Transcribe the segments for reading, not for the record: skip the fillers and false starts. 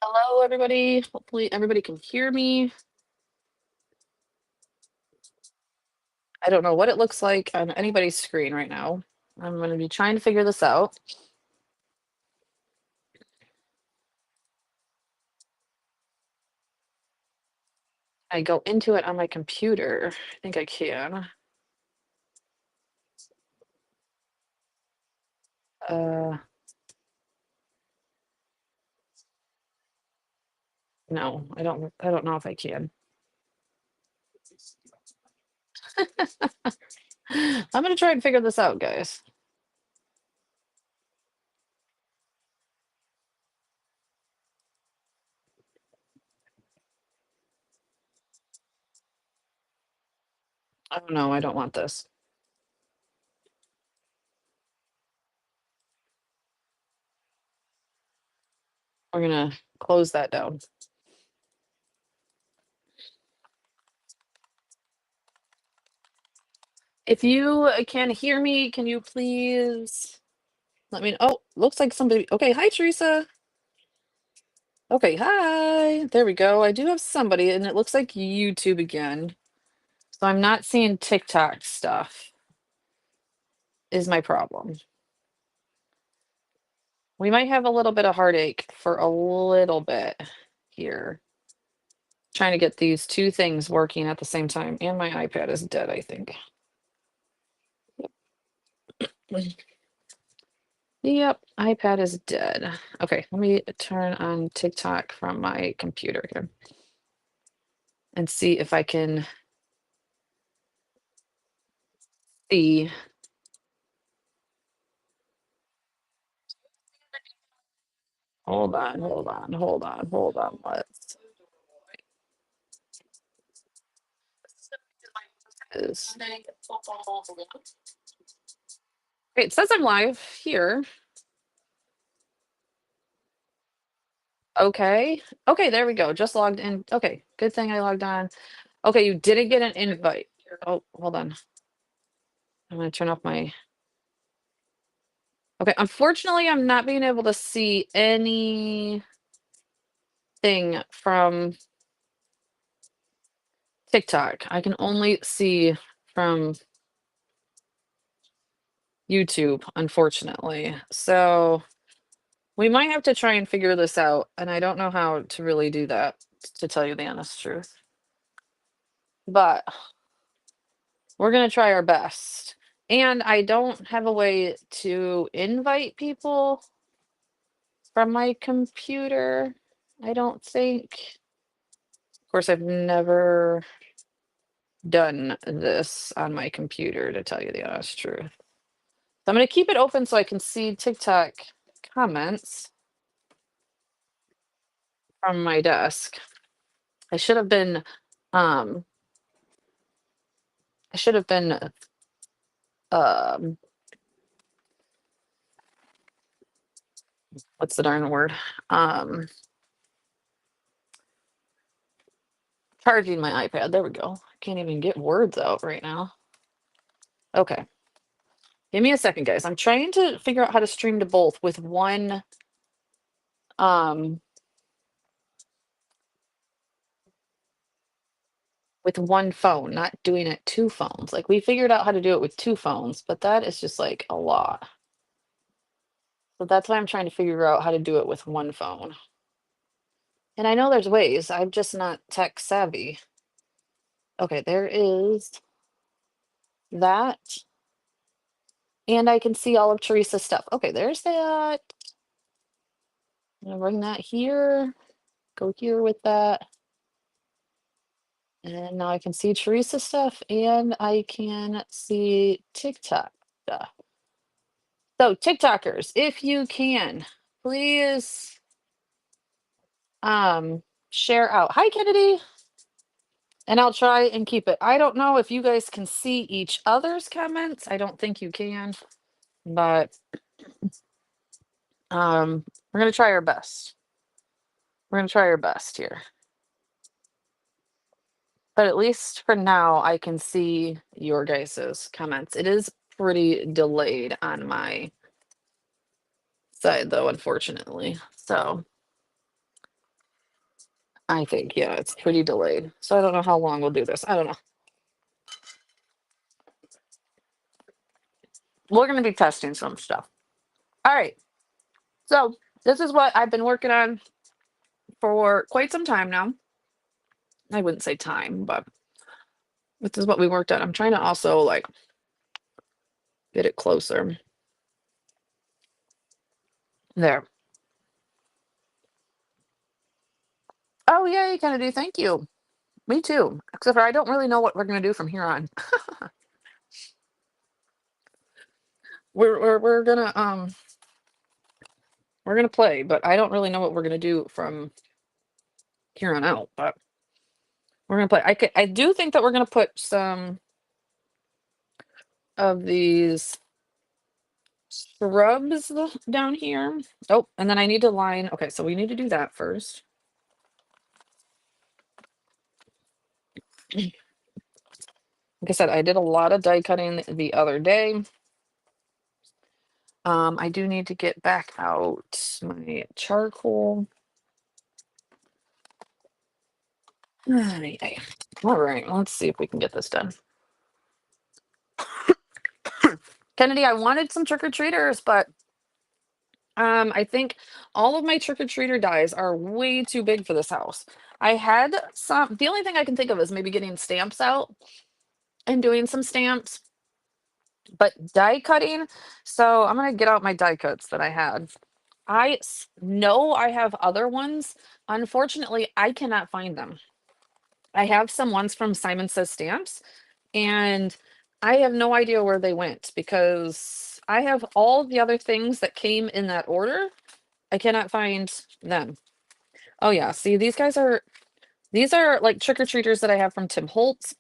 Hello, everybody. Hopefully, everybody can hear me. I don't know what it looks like on anybody's screen right now. I'm going to be trying to figure this out. I go into it on my computer. I think I can. Uh, no, I don't. I don't know if I can. I'm going to try and figure this out, guys. Oh no, I don't want this. We're going to close that down. If you can hear me, can you please let me know? Oh, looks like somebody. Okay, hi, Teresa. Okay, hi. There we go. I do have somebody, and it looks like YouTube again. So I'm not seeing TikTok stuff, is my problem. We might have a little bit of heartache for a little bit here. Trying to get these two things working at the same time. And my iPad is dead, I think. Yep, iPad is dead. Okay, let me turn on TikTok from my computer here and see if I can see. Hold on, hold on, hold on, hold on. Let's is okay, it says I'm live here. Okay. Okay, there we go. Just logged in. Okay, good thing I logged on. Okay, you didn't get an invite. Oh, hold on. I'm gonna turn off my. Okay, unfortunately, I'm not being able to see anything from TikTok. I can only see from YouTube, unfortunately. So we might have to try and figure this out, and I don't know how to really do that, to tell you the honest truth. But we're gonna try our best. And I don't have a way to invite people from my computer, I don't think. Of course, I've never done this on my computer, to tell you the honest truth. So I'm gonna keep it open so I can see TikTok comments from my desk. I should have been, um, I should have been, um, what's the darn word? Charging my iPad. There we go. I can't even get words out right now. Okay. Give me a second, guys. I'm trying to figure out how to stream to both with one phone, not doing it two phones. Like we figured out how to do it with two phones, but that is just like a lot. So that's why I'm trying to figure out how to do it with one phone. And I know there's ways. I'm just not tech savvy. Okay, there is that. And I can see all of Teresa's stuff. Okay, there's that. I'm gonna bring that here. Go here with that. And now I can see Teresa's stuff and I can see TikTok stuff. So TikTokers, if you can, please share out. Hi, Kennedy. And I'll try and keep it. I don't know if you guys can see each other's comments. I don't think you can, but we're gonna try our best. We're gonna try our best here. But at least for now, I can see your guys's comments. It is pretty delayed on my side though, unfortunately. So I think, yeah, it's pretty delayed. So I don't know how long we'll do this. I don't know. We're going to be testing some stuff. All right. So this is what I've been working on for quite some time now. I wouldn't say time, but this is what we worked on. I'm trying to also like get it closer. There. Oh, yay, Kennedy. Thank you. Me too. Except for I don't really know what we're going to do from here on. We're gonna we're gonna play, but I don't really know what we're gonna do from here on out. But we're gonna play. I do think that we're gonna put some of these shrubs down here. Oh, and then I need to line. Okay, so we need to do that first. Like I said, I did a lot of die cutting the other day. I do need to get back out my charcoal. All right, let's see if we can get this done. Kennedy, I wanted some trick-or-treaters, but I think all of my trick-or-treater dies are way too big for this house. I had some, the only thing I can think of is maybe getting stamps out and doing some stamps, but die cutting. So I'm gonna get out my die cuts that I had. Know I have other ones. Unfortunately, I cannot find them. I have some ones from Simon Says Stamps, and I have no idea where they went because I have all the other things that came in that order. I cannot find them. Oh yeah, see these are like trick-or-treaters that I have from Tim Holtz,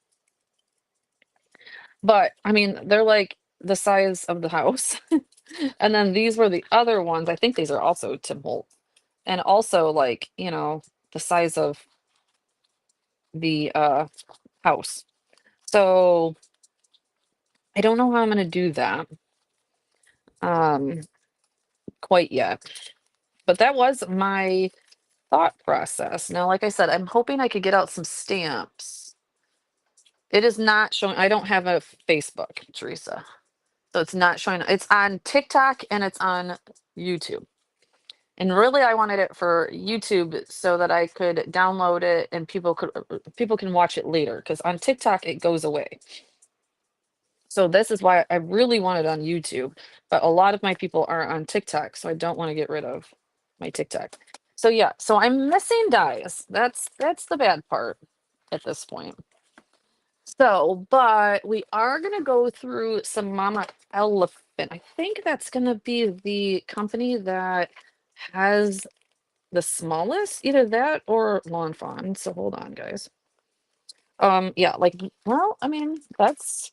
but I mean they're like the size of the house. And then these were the other ones. I think these are also Tim Holtz. And also like, the size of the house. So I don't know how I'm gonna do that um quite yet. But that was my thought process. Now, like I said, I'm hoping I could get out some stamps. It is not showing. I don't have a Facebook, Teresa. So it's not showing. It's on TikTok and it's on YouTube. And really, I wanted it for YouTube so that I could download it and people can watch it later. Because on TikTok it goes away. So this is why I really want it on YouTube. But a lot of my people are on TikTok, so I don't want to get rid of my TikTok. So yeah, so I'm missing dies. That's the bad part at this point. So, but we are gonna go through some Mama Elephant. I think that's gonna be the company that has the smallest, either that or Lawn Fawn. So hold on, guys. Yeah, like, well, I mean, that's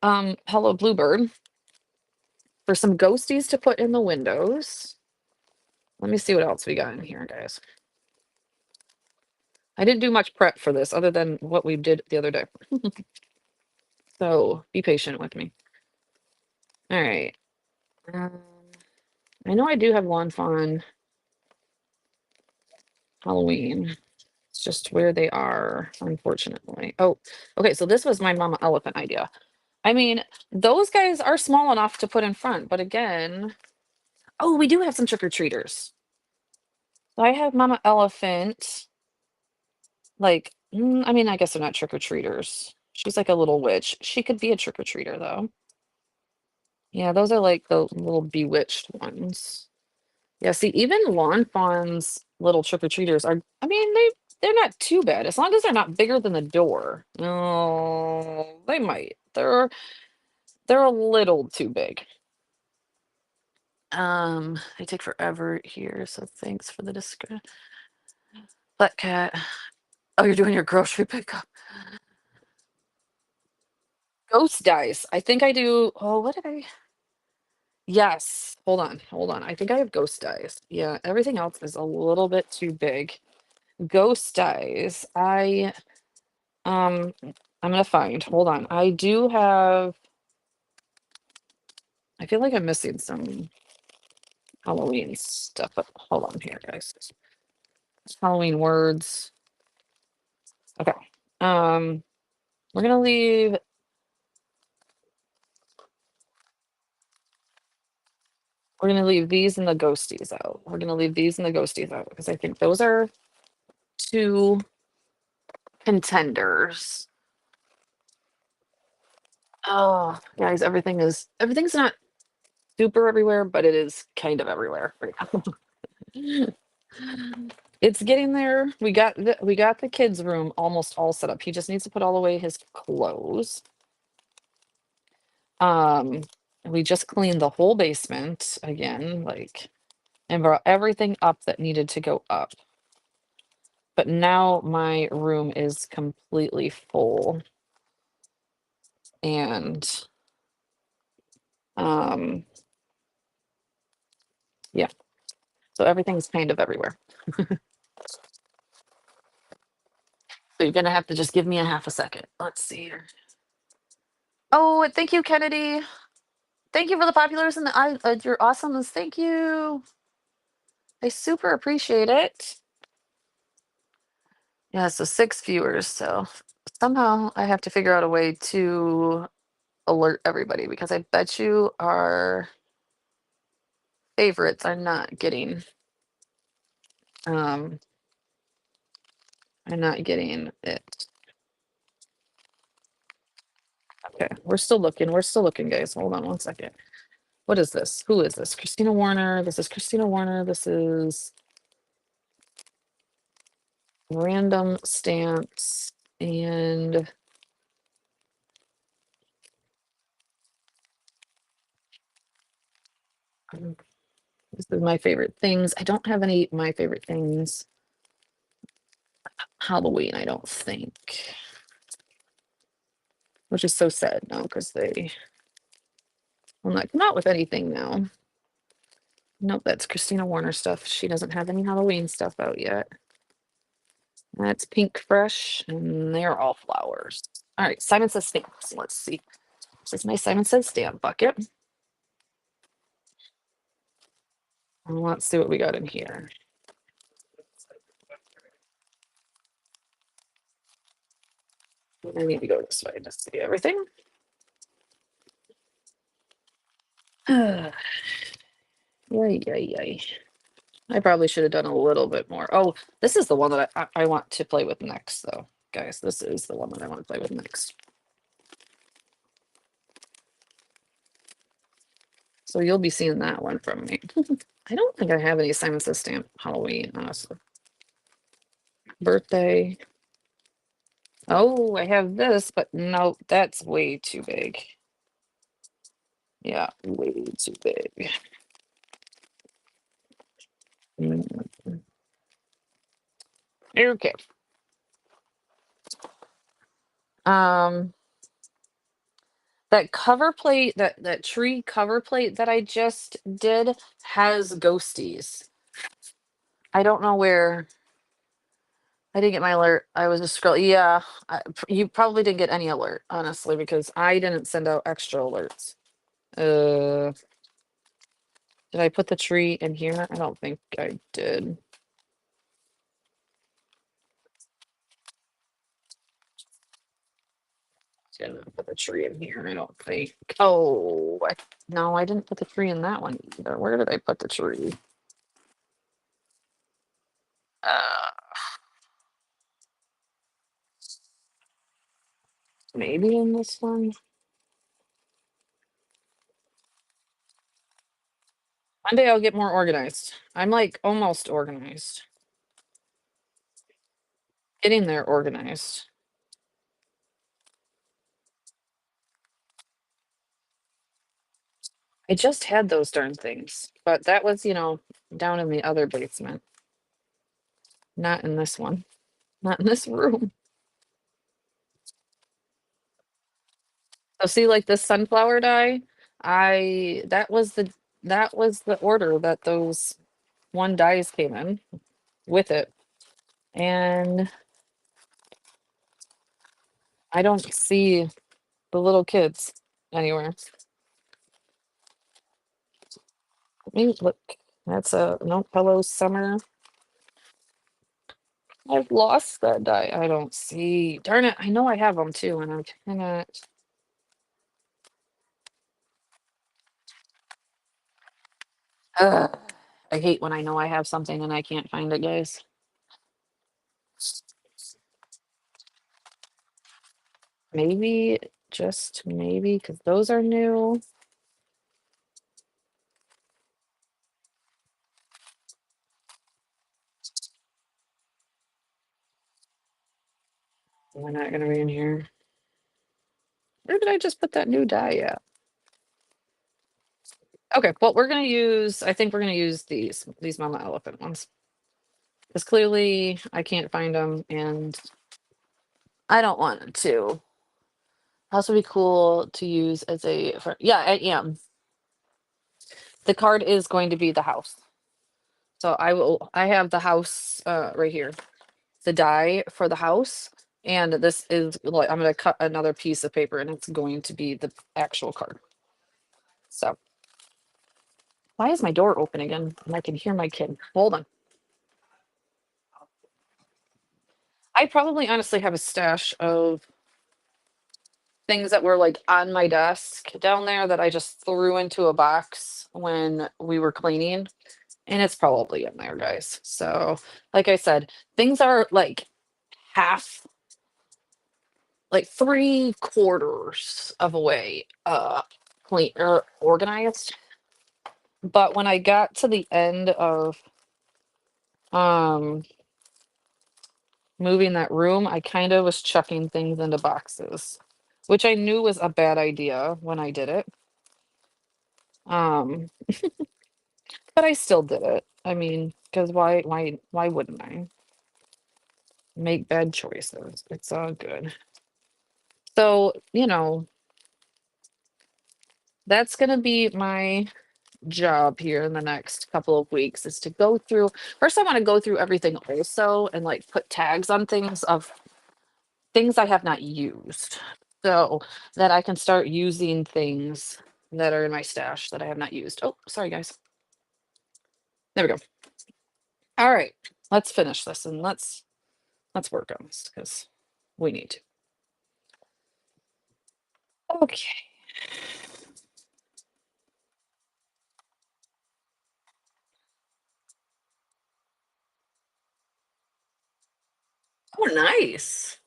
Hello Bluebird for some ghosties to put in the windows. Let me see what else we got in here, guys. I didn't do much prep for this other than what we did the other day. So be patient with me. All right. I know I do have Lawn Fawn Halloween. It's just where they are, unfortunately. Oh, okay. So this was my Mama Elephant idea. I mean, those guys are small enough to put in front, but again, oh, we do have some trick-or-treaters. So I have Mama Elephant, like, I mean, I guess they're not trick-or-treaters. She's like a little witch. She could be a trick-or-treater though. Yeah, those are like the little bewitched ones. Yeah, see, even Lawn Fawn's little trick-or-treaters are, I mean, they're not too bad as long as they're not bigger than the door. Oh, they might. They're a little too big. They take forever here, so thanks for the description. Black cat. Oh, you're doing your grocery pickup. Ghost dice. I think I do. Oh, what did I? Yes. Hold on. I think I have ghost dice. Yeah, everything else is a little bit too big. Ghost dice. I'm gonna find. Hold on. I do have. I feel like I'm missing some Halloween stuff, but hold on here, guys. Halloween words. Okay. We're gonna leave. We're gonna leave these and the ghosties out. We're gonna leave these and the ghosties out because I think those are two contenders. Oh, guys, everything's not super everywhere, but it is kind of everywhere right now. It's getting there. We got the kids' room almost all set up. He just needs to put all away his clothes. Um, we just cleaned the whole basement again, like, and brought everything up that needed to go up. But now my room is completely full. And um yeah, so everything's kind of everywhere. So you're gonna have to just give me a half a second. Let's see here. Oh, thank you, Kennedy. Thank you for the populars and your awesomeness. Thank you. I super appreciate it. Yeah, so 6 viewers. So somehow I have to figure out a way to alert everybody because I bet you our favorites um are not getting it. Okay, we're still looking, guys. Hold on one second. What is this? Who is this? Christina Warner. This is Christina Warner. This is random stamps and this is my favorite things. I don't have any my favorite things. Halloween, I don't think. Which is so sad now because they will not come out with anything now. Nope, that's Christina Warner stuff. She doesn't have any Halloween stuff out yet. That's Pink Fresh, and they're all flowers. All right, Simon Says Stamps. Let's see. This is my Simon Says Stamp bucket. And let's see what we got in here. I need to go this way to see everything. Yay, yay, yay. I probably should have done a little bit more. Oh, this is the one that I want to play with next, though. Guys, this is the one that I want to play with next. So you'll be seeing that one from me. I don't think I have any Simon Says Stamp Halloween, honestly. Birthday. Oh, I have this, but no, that's way too big. Yeah, way too big. Okay. Um, that cover plate, that tree cover plate that I just did has ghosties. I don't know where. I didn't get my alert. I was just scrolling. Yeah, you probably didn't get any alert, honestly, because I didn't send out extra alerts. Uh, did I put the tree in here? I don't think I did. Didn't put the tree in here. I don't think. Oh, no, I didn't put the tree in that one either. Where did I put the tree? Uh, maybe in this one. One day I'll get more organized. I'm like almost organized. Getting there organized. I just had those darn things, but that was, down in the other basement. Not in this one. Not in this room. So see, like this sunflower dye, that was the order that those one dyes came in with it. And I don't see the little kids anywhere. Let me look. That's a no, hello summer. I've lost that die. I don't see. Darn it. I know I have them too, and I cannot. Ugh. I hate when I know I have something and I can't find it, guys. Maybe, just maybe, because those are new. They're not gonna be in here. Where did I just put that new die at? Okay, well, we're gonna use, I think we're gonna use these Mama Elephant ones. Because clearly I can't find them and I don't want to. Also be cool to use as a, yeah, I am. The card is going to be the house. So I have the house right here. The die for the house. And this is like, I'm gonna cut another piece of paper and it's going to be the actual card. So why is my door open again? And I can hear my kid. Hold on. I probably honestly have a stash of things that were like on my desk down there that I just threw into a box when we were cleaning. And it's probably in there, guys. So, like I said, things are like half, like 3/4 of a way clean or organized. But when I got to the end of um moving that room, I kind of was chucking things into boxes, which I knew was a bad idea when I did it. Um, but I still did it. I mean, because why wouldn't I make bad choices? It's all good. So, that's gonna be my job here in the next couple of weeks is to go through. First, I want to go through everything also and like put tags on things of things I have not used so that I can start using things that are in my stash that I have not used. Oh, sorry, guys. There we go. All right, let's finish this and let's work on this because we need to. Okay. Oh, nice.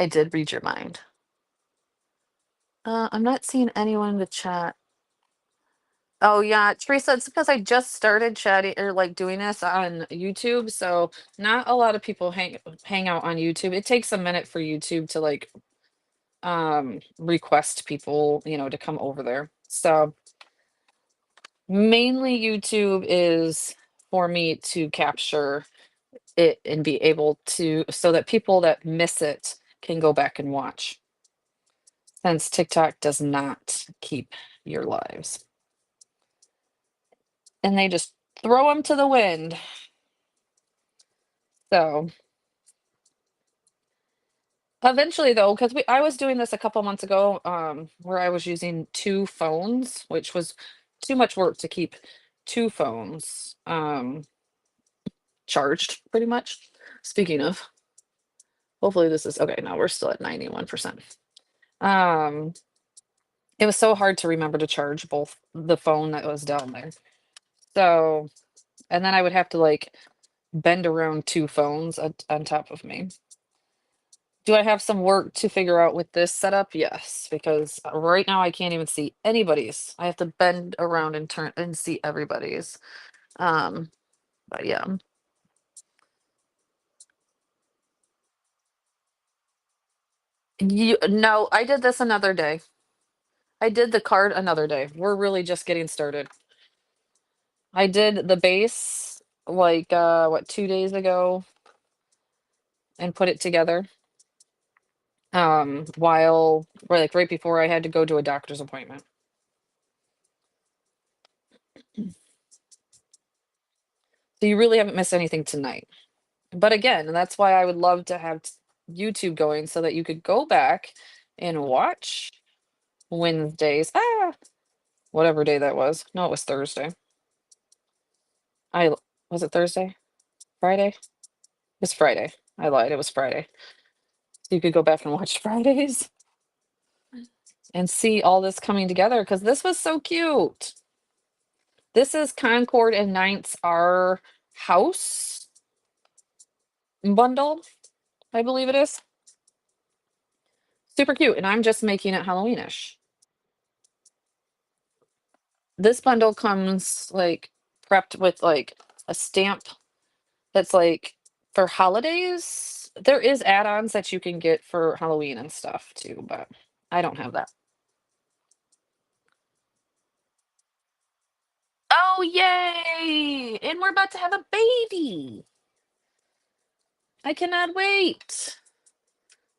I did read your mind. I'm not seeing anyone in the chat. Oh yeah, Teresa, it's because I just started chatting or like doing this on YouTube, so not a lot of people hang out on YouTube. It takes a minute for YouTube to like request people, to come over there. So mainly YouTube is for me to capture it and be able to so that people that miss it can go back and watch. Since TikTok does not keep your lives. And they just throw them to the wind. So eventually though, because I was doing this a couple months ago, where I was using two phones, which was too much work to keep two phones charged pretty much. Speaking of, hopefully this is okay. Now we're still at 91%. Um, it was so hard to remember to charge both the phone that was down there. So, and then I would have to like bend around two phones on top of me. Do I have some work to figure out with this setup? Yes, because right now I can't even see anybody's. I have to bend around and turn and see everybody's. Um, but yeah. No, I did this another day. I did the card another day. We're really just getting started. I did the base like what 2 days ago and put it together. While or like right before I had to go to a doctor's appointment. So you really haven't missed anything tonight. But again, that's why I would love to have YouTube going so that you could go back and watch Wednesdays. Whatever day that was. No, it was Thursday. I Was it Thursday? Friday? It's Friday. I lied. It was Friday. So you could go back and watch Fridays and see all this coming together because this was so cute. This is Concord and Ninth's Our House bundle, I believe it is. Super cute. And I'm just making it Halloweenish. This bundle comes like prepped with like a stamp that's like for holidays. There is add-ons that you can get for Halloween and stuff too, but I don't have that. Oh, yay! And we're about to have a baby. I cannot wait.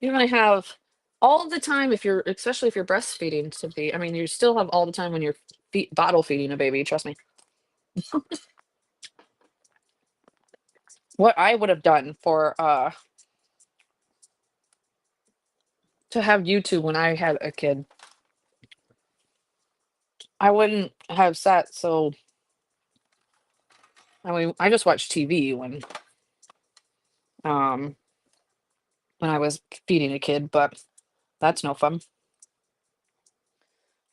You're gonna have all the time if you're, especially if you're breastfeeding to be. I mean, you still have all the time when you're bottle feeding a baby. Trust me. What I would have done for to have YouTube when I had a kid, I wouldn't have sat so. I mean, I just watched TV um when I was feeding a kid, but that's no fun.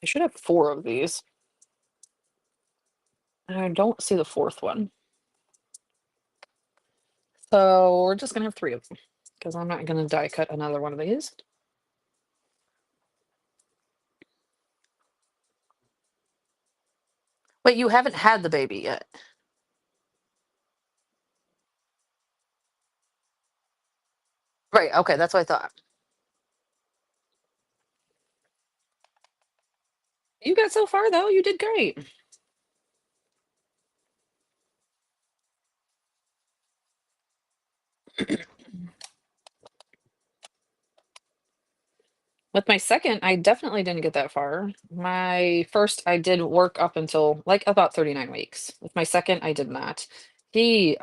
I should have 4 of these. And I don't see the 4th one. So we're just gonna have 3 of them because I'm not gonna die cut another one of these. But you haven't had the baby yet. Right, okay, that's what I thought. You got so far though, you did great. With my second, I definitely didn't get that far. My first, I did work up until like about 39 weeks. With my second, I did not. He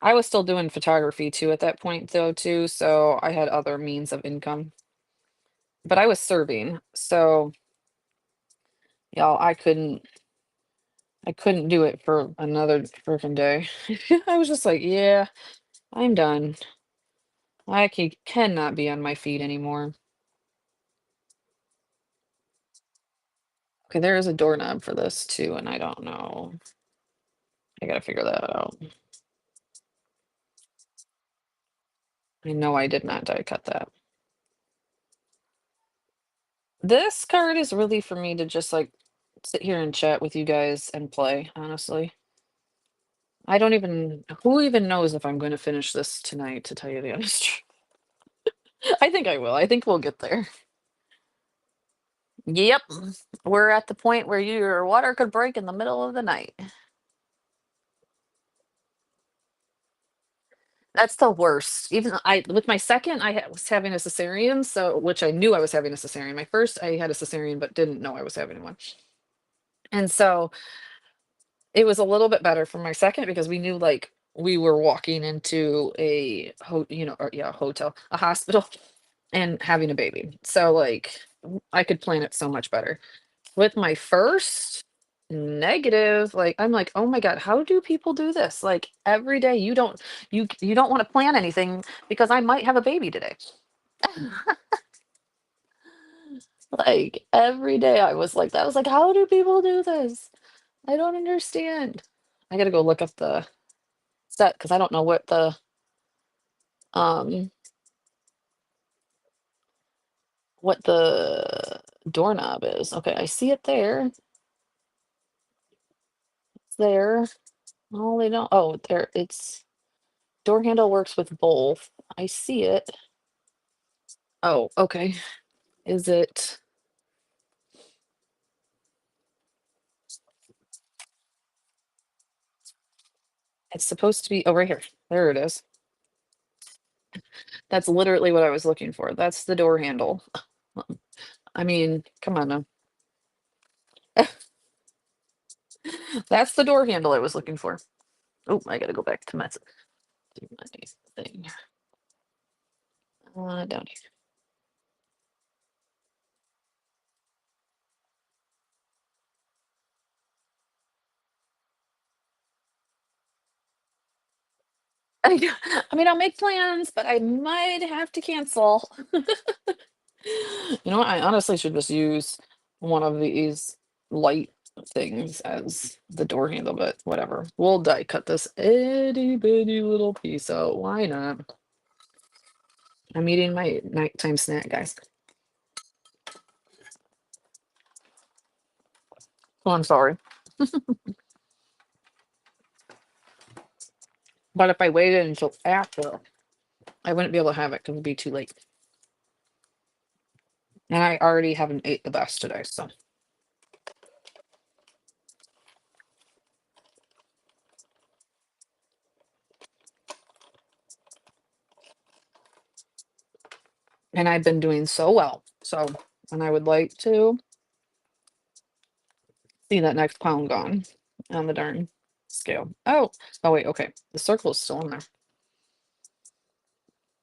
I was still doing photography too at that point though too, so I had other means of income. But I was serving, so y'all, I couldn't do it for another freaking day. I was just like, yeah, I'm done. Cannot be on my feet anymore. Okay, there is a doorknob for this too, and I don't know. I gotta figure that out. I know I did not die cut that. This card is really for me to just like sit here and chat with you guys and play, honestly. I don't even who even knows if I'm going to finish this tonight, to tell you the honest truth. I think I will. I think we'll get there. Yep. We're at the point where your water could break in the middle of the night. That's the worst. Even I with my second, was having a cesarean, so which I knew I was having a cesarean. My first, I had a cesarean, but didn't know I was having one. And so it was a little bit better for my second because we knew like we were walking into a hotel, a hospital, and having a baby. So like I could plan it so much better. With my first, negative, like I'm like, oh my God, how do people do this? Like every day you don't want to plan anything because I might have a baby today. Like every day I was like that. I was like, how do people do this? I don't understand. I gotta go look up the set because I don't know um what the doorknob is. Okay, I see it there. It's there. Oh, they don't. Oh, there. It's door handle works with both. I see it. Oh, okay. Is it? It's supposed to be. Oh, right here. There it is. That's literally what I was looking for. That's the door handle. I mean, come on now. That's the door handle I was looking for. Oh, I gotta go back to my thing. Down here. I mean, I'll make plans, but I might have to cancel. You know what? I honestly should just use one of these light things as the door handle, but whatever. We'll die cut this itty bitty little piece out. Why not? I'm eating my nighttime snack, guys. Oh, I'm sorry. But if I waited until after, I wouldn't be able to have it because it'd be too late. And I already haven't ate the best today, so. And I've been doing so well. So, and I would like to see that next pound gone on the darn scale. Oh wait, okay. The circle is still in there.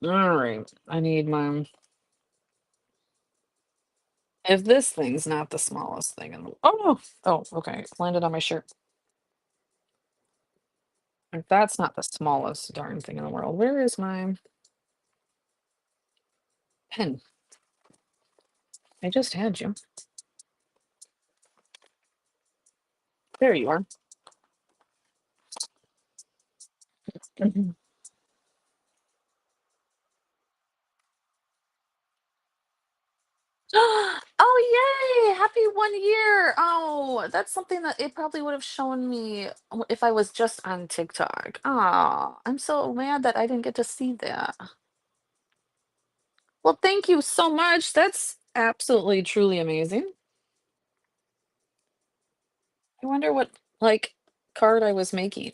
All right. I need my. If this thing's not the smallest thing in the. Oh no. Oh, okay. It landed on my shirt. If that's not the smallest darn thing in the world, where is my pen? I just had you. There you are. Mhm. Oh, yay! Happy 1 year. Oh, that's something that it probably would have shown me if I was just on TikTok. Ah, I'm so mad that I didn't get to see that. Well, thank you so much. That's absolutely truly amazing. I wonder what like card I was making.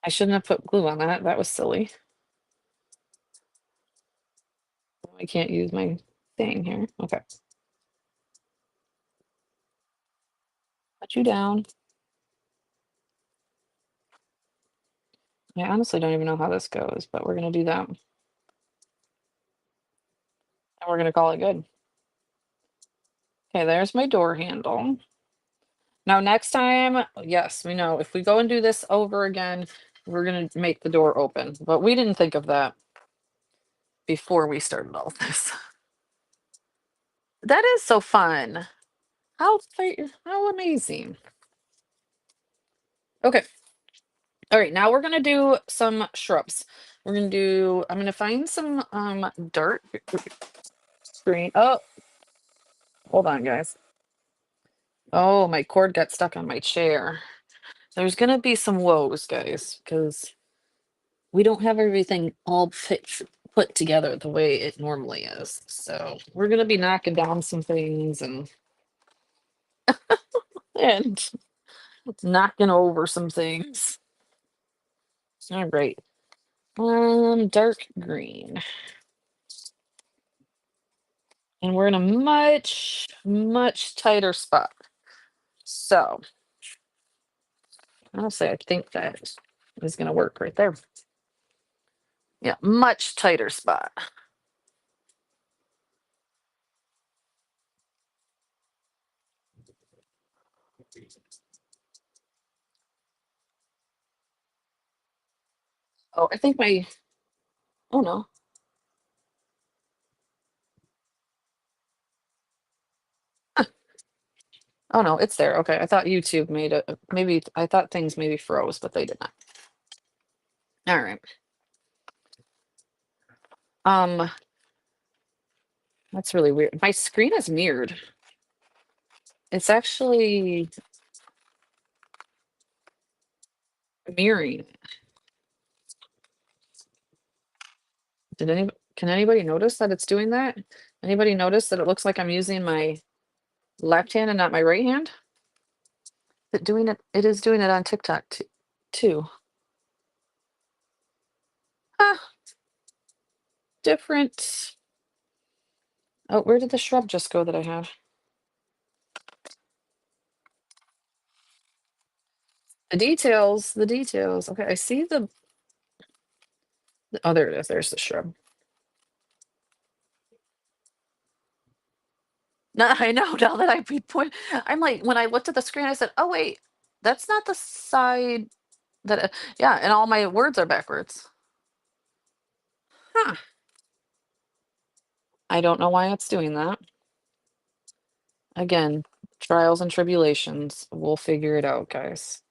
I shouldn't have put glue on that. That was silly. I can't use my thing here. Okay. Put you down. I honestly don't even know how this goes, but we're gonna do that. And we're gonna call it good. Okay, there's my door handle. Now, next time, yes, we know if we go and do this over again, we're gonna make the door open. But we didn't think of that before we started all this. That is so fun. How amazing. Okay. All right, now we're gonna do some shrubs. I'm gonna find some dirt green. Oh, hold on, guys. Oh, my cord got stuck on my chair. There's gonna be some woes, guys, because we don't have everything all put together the way it normally is. So we're gonna be knocking down some things and knocking over some things. All right. Dark green. And we're in a much, much tighter spot. So honestly, I think that is gonna work right there. Yeah, much tighter spot. Oh, I think my oh no. Oh no, it's there. Okay. I thought YouTube made it maybe I thought things maybe froze, but they did not. All right. Um, that's really weird. My screen is mirrored. It's actually mirroring. Can anybody notice that it's doing that? Anybody notice that it looks like I'm using my left hand and not my right hand? It is doing it on TikTok too. Ah, different. Oh, where did the shrub just go that I had? The details, the details. Okay, I see oh, there it is. There's the shrub. No, I know now that I point. I'm like, when I looked at the screen, I said, "Oh wait, That's not the side that yeah, and all my words are backwards. Huh. I don't know why it's doing that. Again, trials and tribulations. We'll figure it out, guys.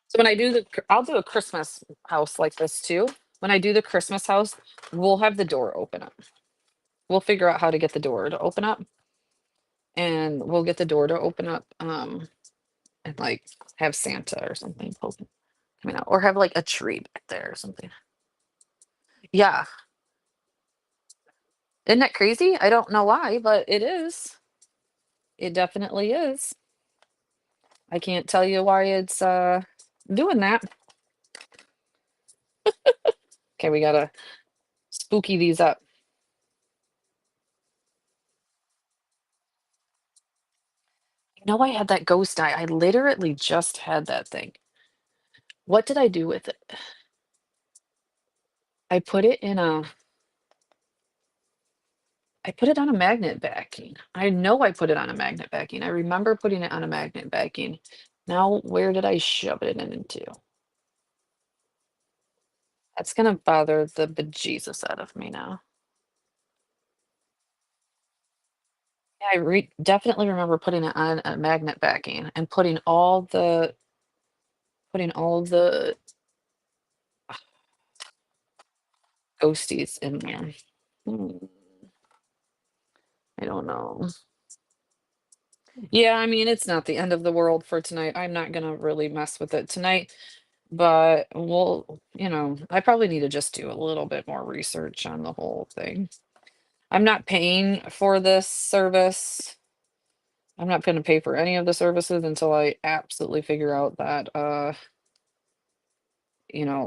So when I do I'll do a Christmas house like this too. When I do the Christmas house, we'll have the door open up. We'll figure out how to get the door to open up, and we'll get the door to open up, and like have Santa or something coming out, or have like a tree back there or something. Yeah, isn't that crazy? I don't know why, but it is. It definitely is. I can't tell you why it's doing that. Okay, we gotta spooky these up. You know, I had that ghost eye. I literally just had that thing. What did I do with it? I put it in a I put it on a magnet backing. I know I put it on a magnet backing. I remember putting it on a magnet backing. Now, where did I shove it into? That's gonna bother the bejesus out of me now. Yeah, definitely remember putting it on a magnet backing and putting all the ghosties in there. Hmm, I don't know. Yeah, I mean, it's not the end of the world for tonight. I'm not gonna really mess with it tonight, but I probably need to just do a little bit more research on the whole thing. I'm not paying for this service. I'm not gonna pay for any of the services until I absolutely figure out that,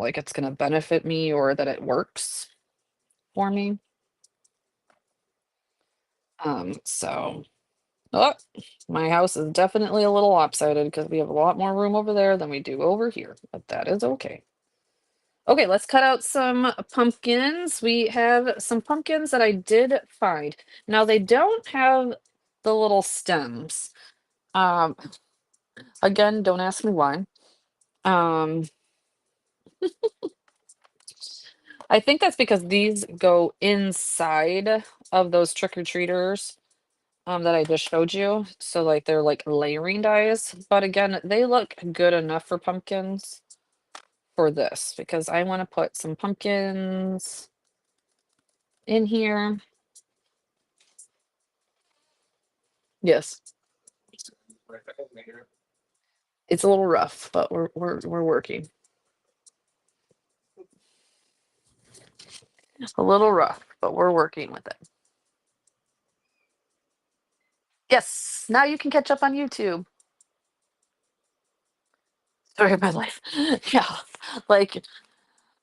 like it's gonna benefit me or that it works for me. So oh, my house is definitely a little lopsided because we have a lot more room over there than we do over here, but that is okay. Okay, let's cut out some pumpkins. We have some pumpkins that I did find. Now they don't have the little stems. Um, again, don't ask me why. Um, I think that's because these go inside of those trick-or-treaters that I just showed you. So like they're like layering dies, but again, they look good enough for pumpkins for this because I want to put some pumpkins in here. Yes, it's a little rough, but we're working. A little rough, but we're working with it. Yes, now you can catch up on YouTube. Story of my life. Yeah, like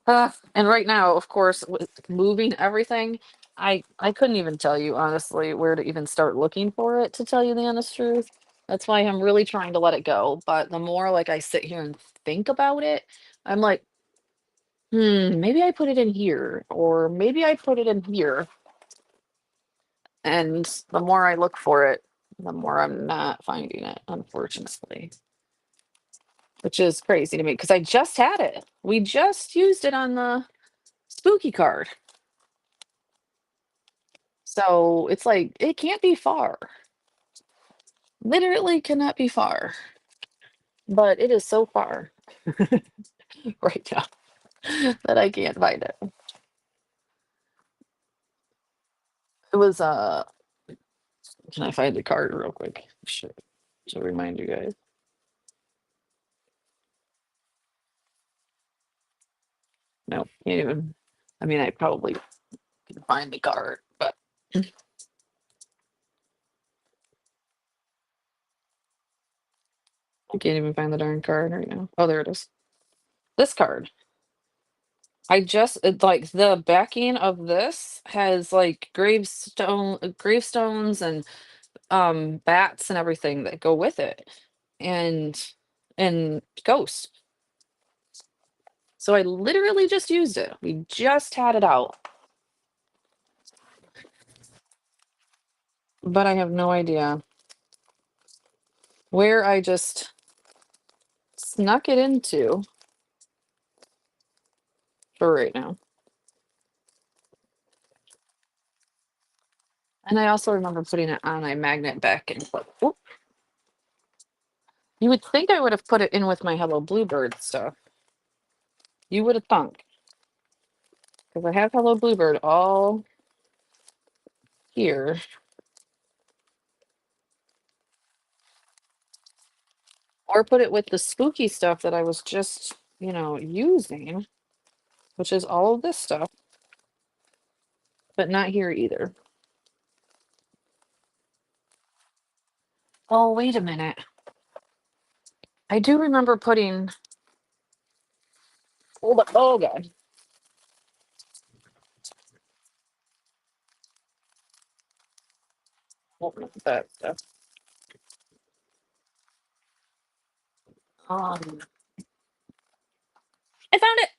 and right now, of course, with moving everything, I couldn't even tell you honestly where to even start looking for it, to tell you the honest truth. That's why I'm really trying to let it go. But the more like I sit here and think about it, I'm like, maybe I put it in here, or maybe I put it in here. And the more I look for it, the more I'm not finding it, unfortunately. Which is crazy to me because I just had it. We just used it on the spooky card. So it's like it can't be far. Literally cannot be far. But it is so far right now that I can't find it. It was can I find the card real quick? Should remind you guys. Remind you guys. No, can't even. I mean, I probably can find the card, but I can't even find the darn card right now. Oh, there it is. This card. Like the backing of this has like gravestones and bats and everything that go with it. And ghost. So I literally just used it. We just had it out. But I have no idea where I just snuck it into for right now. And I also remember putting it on a magnet back and forth. Oop. You would think I would have put it in with my Hello Bluebird stuff. You would have thunk. Because I have Hello Bluebird all here. Or put it with the spooky stuff that I was just, using, which is all of this stuff. But not here either. Oh, wait a minute. I do remember putting. Hold up. Oh, God. Open up that stuff. I found it.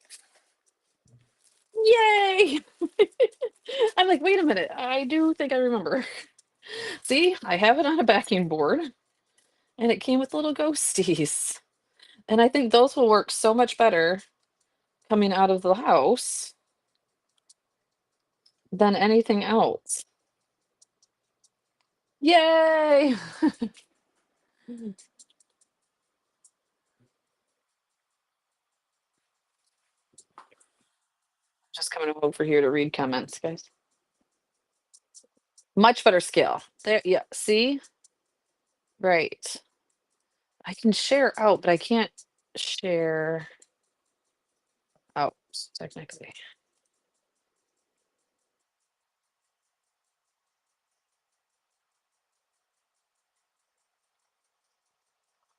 Yay! I'm like, wait a minute. I do think I remember. See, I have it on a backing board, and it came with little ghosties. And I think those will work so much better coming out of the house than anything else. Yay! Just coming over here to read comments, guys. Much better scale. There, yeah, see? Right. I can share out, but I can't share out technically.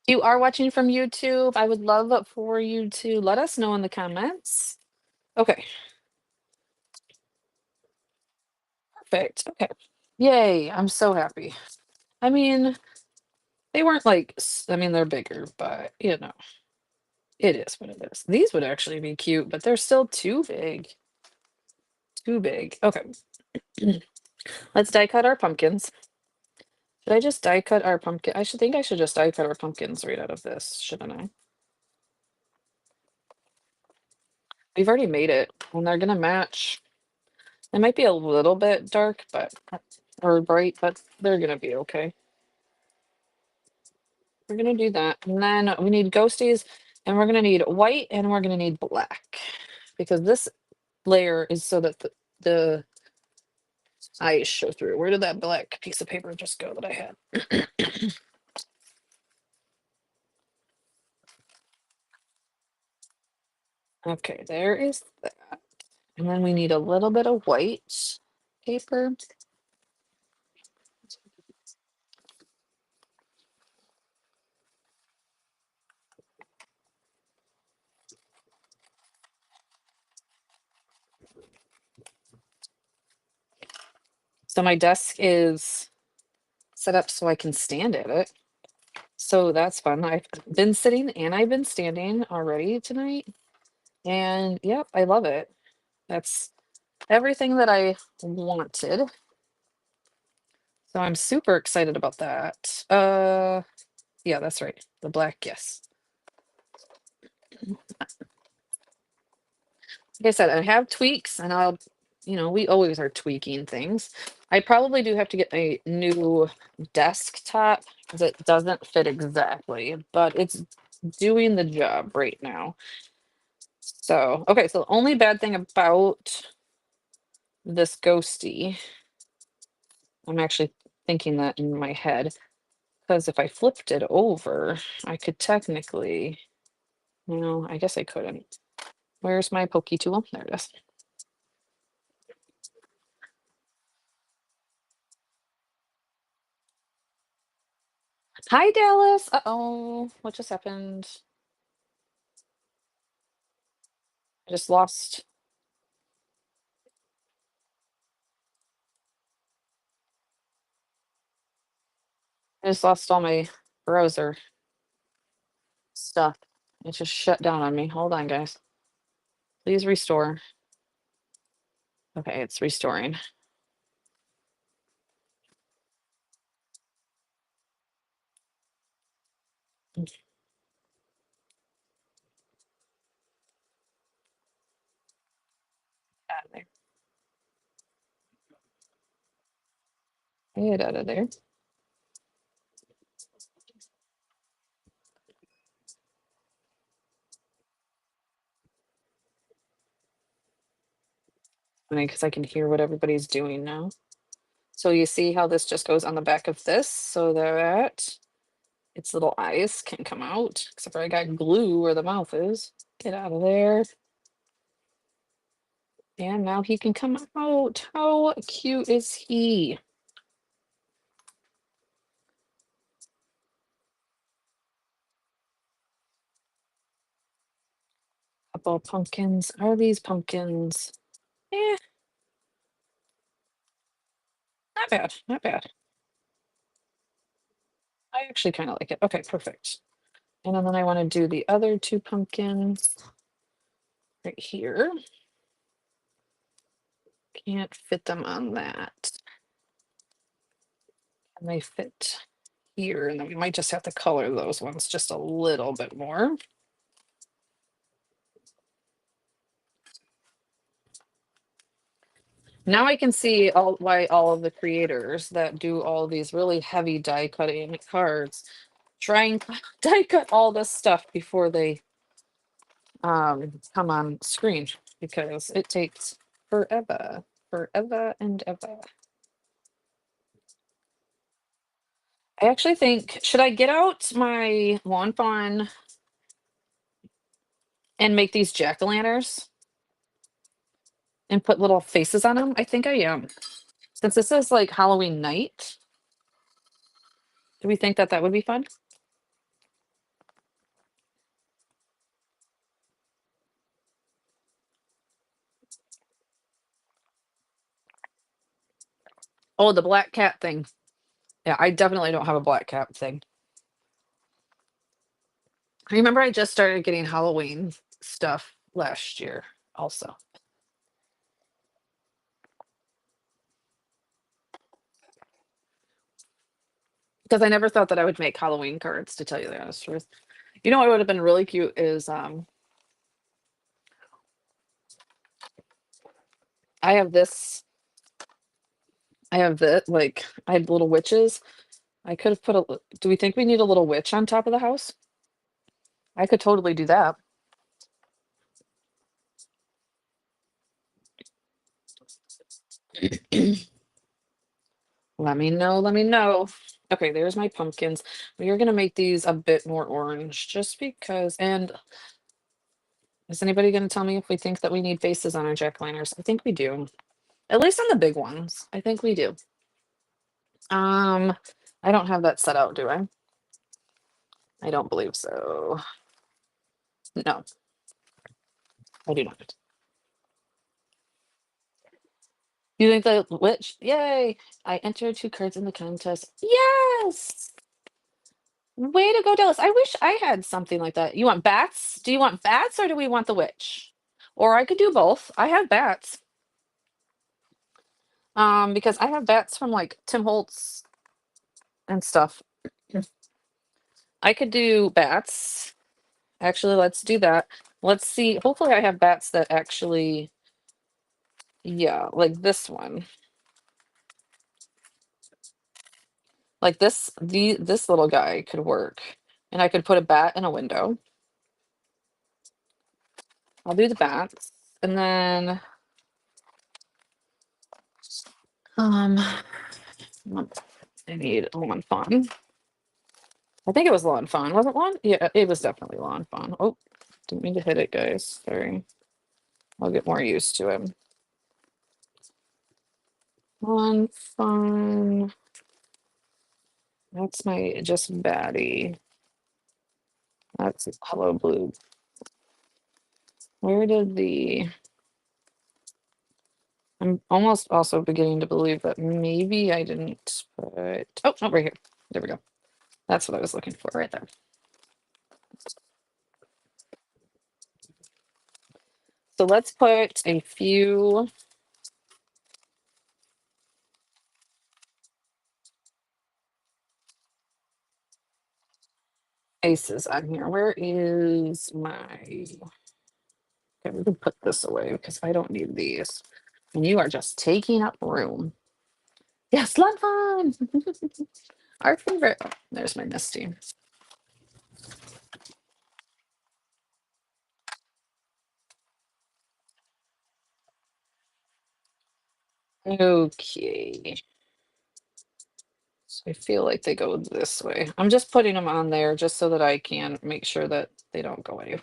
You are watching from YouTube. I would love for you to let us know in the comments. Okay, perfect. Okay. Yay, I'm so happy. I mean, they weren't like, I mean, they're bigger, but it is what it is. These would actually be cute, but they're still too big. Too big. Okay. Let's die cut our pumpkins. Should I just die cut our pumpkin? I should just die cut our pumpkins right out of this, shouldn't I? We've already made it, and they're gonna match. It might be a little bit dark, but or bright, but they're gonna be okay. We're gonna do that. And then we need ghosties, and we're gonna need white, and we're gonna need black. Because this layer is so that the eyes show through. Where did that black piece of paper just go that I had? Okay, there is that. And then we need a little bit of white paper. So my desk is set up so I can stand at it. So that's fun. I've been sitting and I've been standing already tonight. And yep, I love it. That's everything that I wanted. So I'm super excited about that. Yeah, that's right. The black, yes. Like I said, I have tweaks and we always are tweaking things. I probably do have to get a new desktop because it doesn't fit exactly, but it's doing the job right now. So, okay, so the only bad thing about this ghosty, I'm actually thinking that in my head, because if I flipped it over, I could technically, no, I guess I couldn't. Where's my pokey tool? There it is. Hi, Dallas. Uh-oh. What just happened? I just lost. I just lost all my browser stuff. It just shut down on me. Hold on, guys. Please restore. Okay, it's restoring. Out of there. Get out of there. Because I can hear what everybody's doing now. So you see how this just goes on the back of this so that its little eyes can come out, except for I got glue where the mouth is. Get out of there. And now he can come out. How cute is he? Couple pumpkins. Are these pumpkins? Eh, not bad. Not bad. I actually kind of like it. Okay, perfect. And then I want to do the other two pumpkins right here. Can't fit them on that. And they fit here, and then we might just have to color those ones just a little bit more. Now I can see why all of the creators that do all these really heavy die cutting cards try and die cut all this stuff before they come on screen, because it takes forever and ever. I actually think, should I get out my Lawn Fawn and make these jack-o'-lanterns and put little faces on them? I think I am. Since this is like Halloween night, do we think that that would be fun? Oh, the black cat thing. Yeah, I definitely don't have a black cat thing. I remember I just started getting Halloween stuff last year also. Because I never thought that I would make Halloween cards, to tell you the honest truth. You know what would have been really cute is I have this, I have that, like, I had little witches. I could have put do we think we need a little witch on top of the house? I could totally do that. Let me know, let me know. Okay, there's my pumpkins. We are gonna make these a bit more orange just because, and is anybody gonna tell me if we think that we need faces on our jack-o'-lanterns? I think we do. At least on the big ones. I think we do. I don't have that set out, do I? I don't believe so. No, I do not. You think the witch? Yay! I entered 2 cards in the contest. Yes! Way to go, Dallas. I wish I had something like that. You want bats? Do you want bats or do we want the witch? Or I could do both. I have bats. Because I have bats from like Tim Holtz and stuff. I could do bats. Actually, let's do that. Let's see. Hopefully I have bats that actually, yeah, like this one. Like this little guy could work. And I could put a bat in a window. I'll do the bats. And then um I need lawn fawn. I think it was lawn fawn. Was it lawn? Yeah, it was definitely lawn fawn. Oh, didn't mean to hit it, guys. Sorry. I'll get more used to him. One fun. That's my just baddie. That's hello blue. Where did the I'm almost also beginning to believe that maybe I didn't put oh no right here. There we go. That's what I was looking for right there. So let's put a few aces on here. Where is my okay, we can put this away because I don't need these. And you are just taking up room. Yes, love fun. Our favorite. Oh, there's my Misty. Okay. So I feel like they go this way. I'm just putting them on there just so that I can make sure that they don't go anywhere.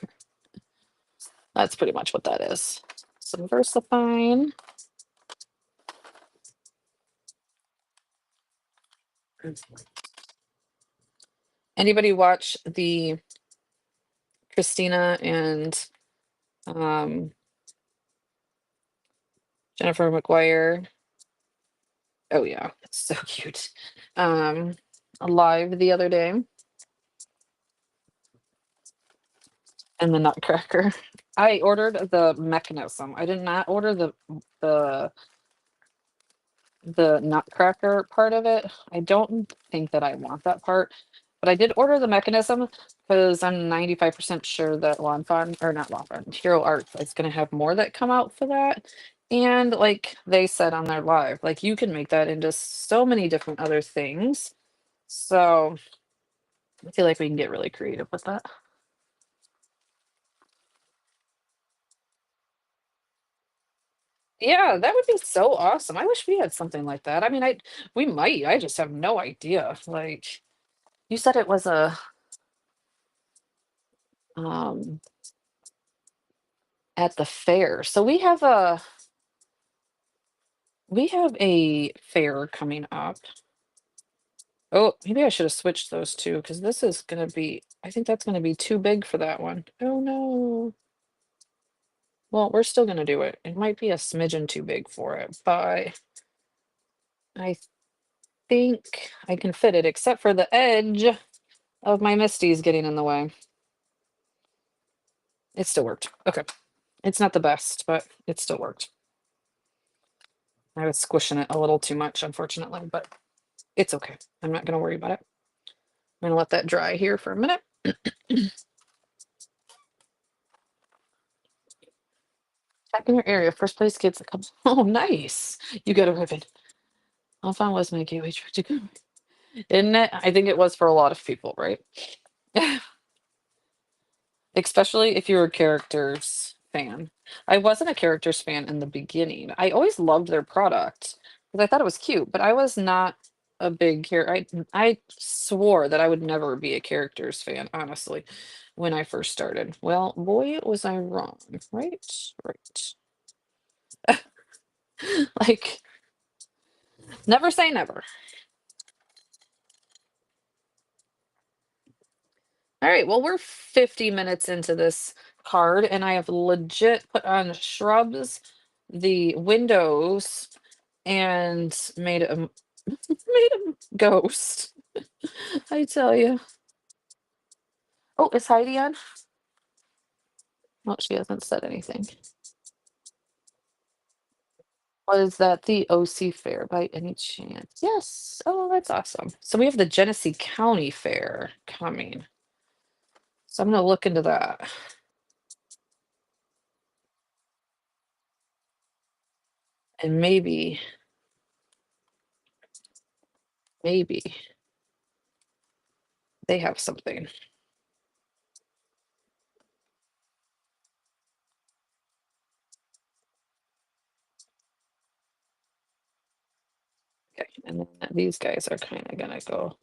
That's pretty much what that is. Some VersaFine. Anybody watch the Christina and um, Jennifer McGuire? Oh yeah, it's so cute. Um, live the other day, and the Nutcracker. I ordered the mechanism. I did not order the the Nutcracker part of it. I don't think that I want that part, but I did order the mechanism because I'm 95% sure that Lawn Fawn, or not Lawn Fawn, Hero Art is going to have more that come out for that. And like they said on their live, like you can make that into so many different other things. So I feel like we can get really creative with that. Yeah, that would be so awesome. I wish we had something like that. I mean, we might. I just have no idea. Like you said it was a um at the fair. So we have a fair coming up. Oh, maybe I should have switched those two because this is gonna be I think that's gonna be too big for that one. Oh no. Well, we're still gonna do it. It might be a smidgen too big for it, but I think I can fit it except for the edge of my Misty's getting in the way. It still worked. Okay. It's not the best, but it still worked. I was squishing it a little too much, unfortunately, but it's okay. I'm not gonna worry about it. I'm gonna let that dry here for a minute. Back in your area, first place gets a couple. Oh, nice. You got a ribbon. How fun was my gateway drug to go? Isn't it? I think it was for a lot of people, right? Especially if you're a characters fan. I wasn't a characters fan in the beginning. I always loved their product because I thought it was cute, but I was not a big I swore that I would never be a characters fan, honestly, when I first started. Well, boy, was I wrong. Right? Right. Like, never say never. All right, well, we're 50 minutes into this card, and I have legit put on shrubs, the windows, and made a made a ghost. I tell you. Oh, is Heidi on? Well, she hasn't said anything. Was that the OC Fair by any chance? Yes. Oh, that's awesome. So we have the Genesee County Fair coming. So I'm gonna look into that. And maybe they have something. Okay, and then these guys are kind of gonna go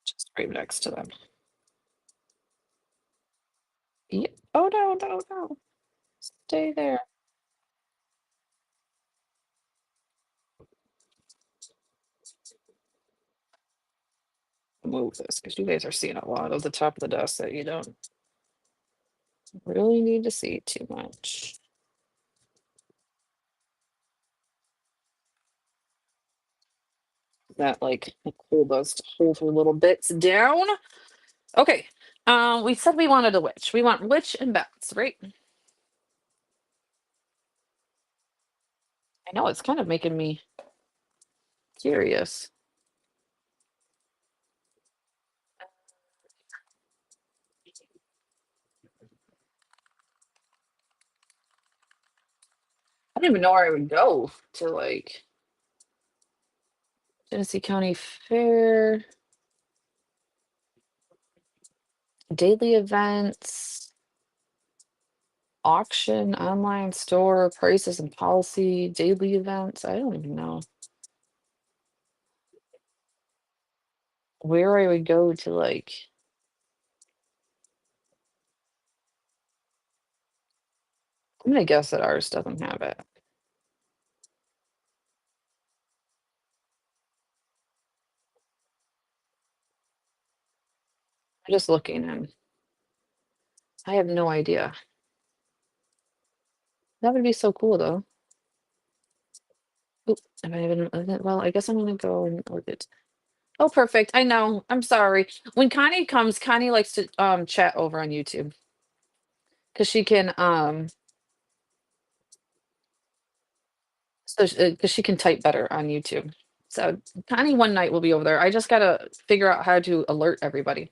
just right next to them. Oh, no, no, no. Stay there. Move this because you guys are seeing a lot of the top of the desk that you don't really need to see too much. That like hold those to hold her little bits down. Okay. We said we wanted a witch. We want witch and bats, right? I know it's kind of making me curious. I don't even know where I would go to like Genesee County Fair, daily events, auction, online store, prices and policy, daily events. I don't even know where I would go to like. I'm gonna guess that ours doesn't have it. I'm just looking and I have no idea. That would be so cool though. Oop, am I even, well, I guess I'm gonna go and look at. Oh, perfect. I know. I'm sorry. When Connie comes, Connie likes to chat over on YouTube because she can because she can type better on YouTube. So Connie one night will be over there. I just gotta figure out how to alert everybody.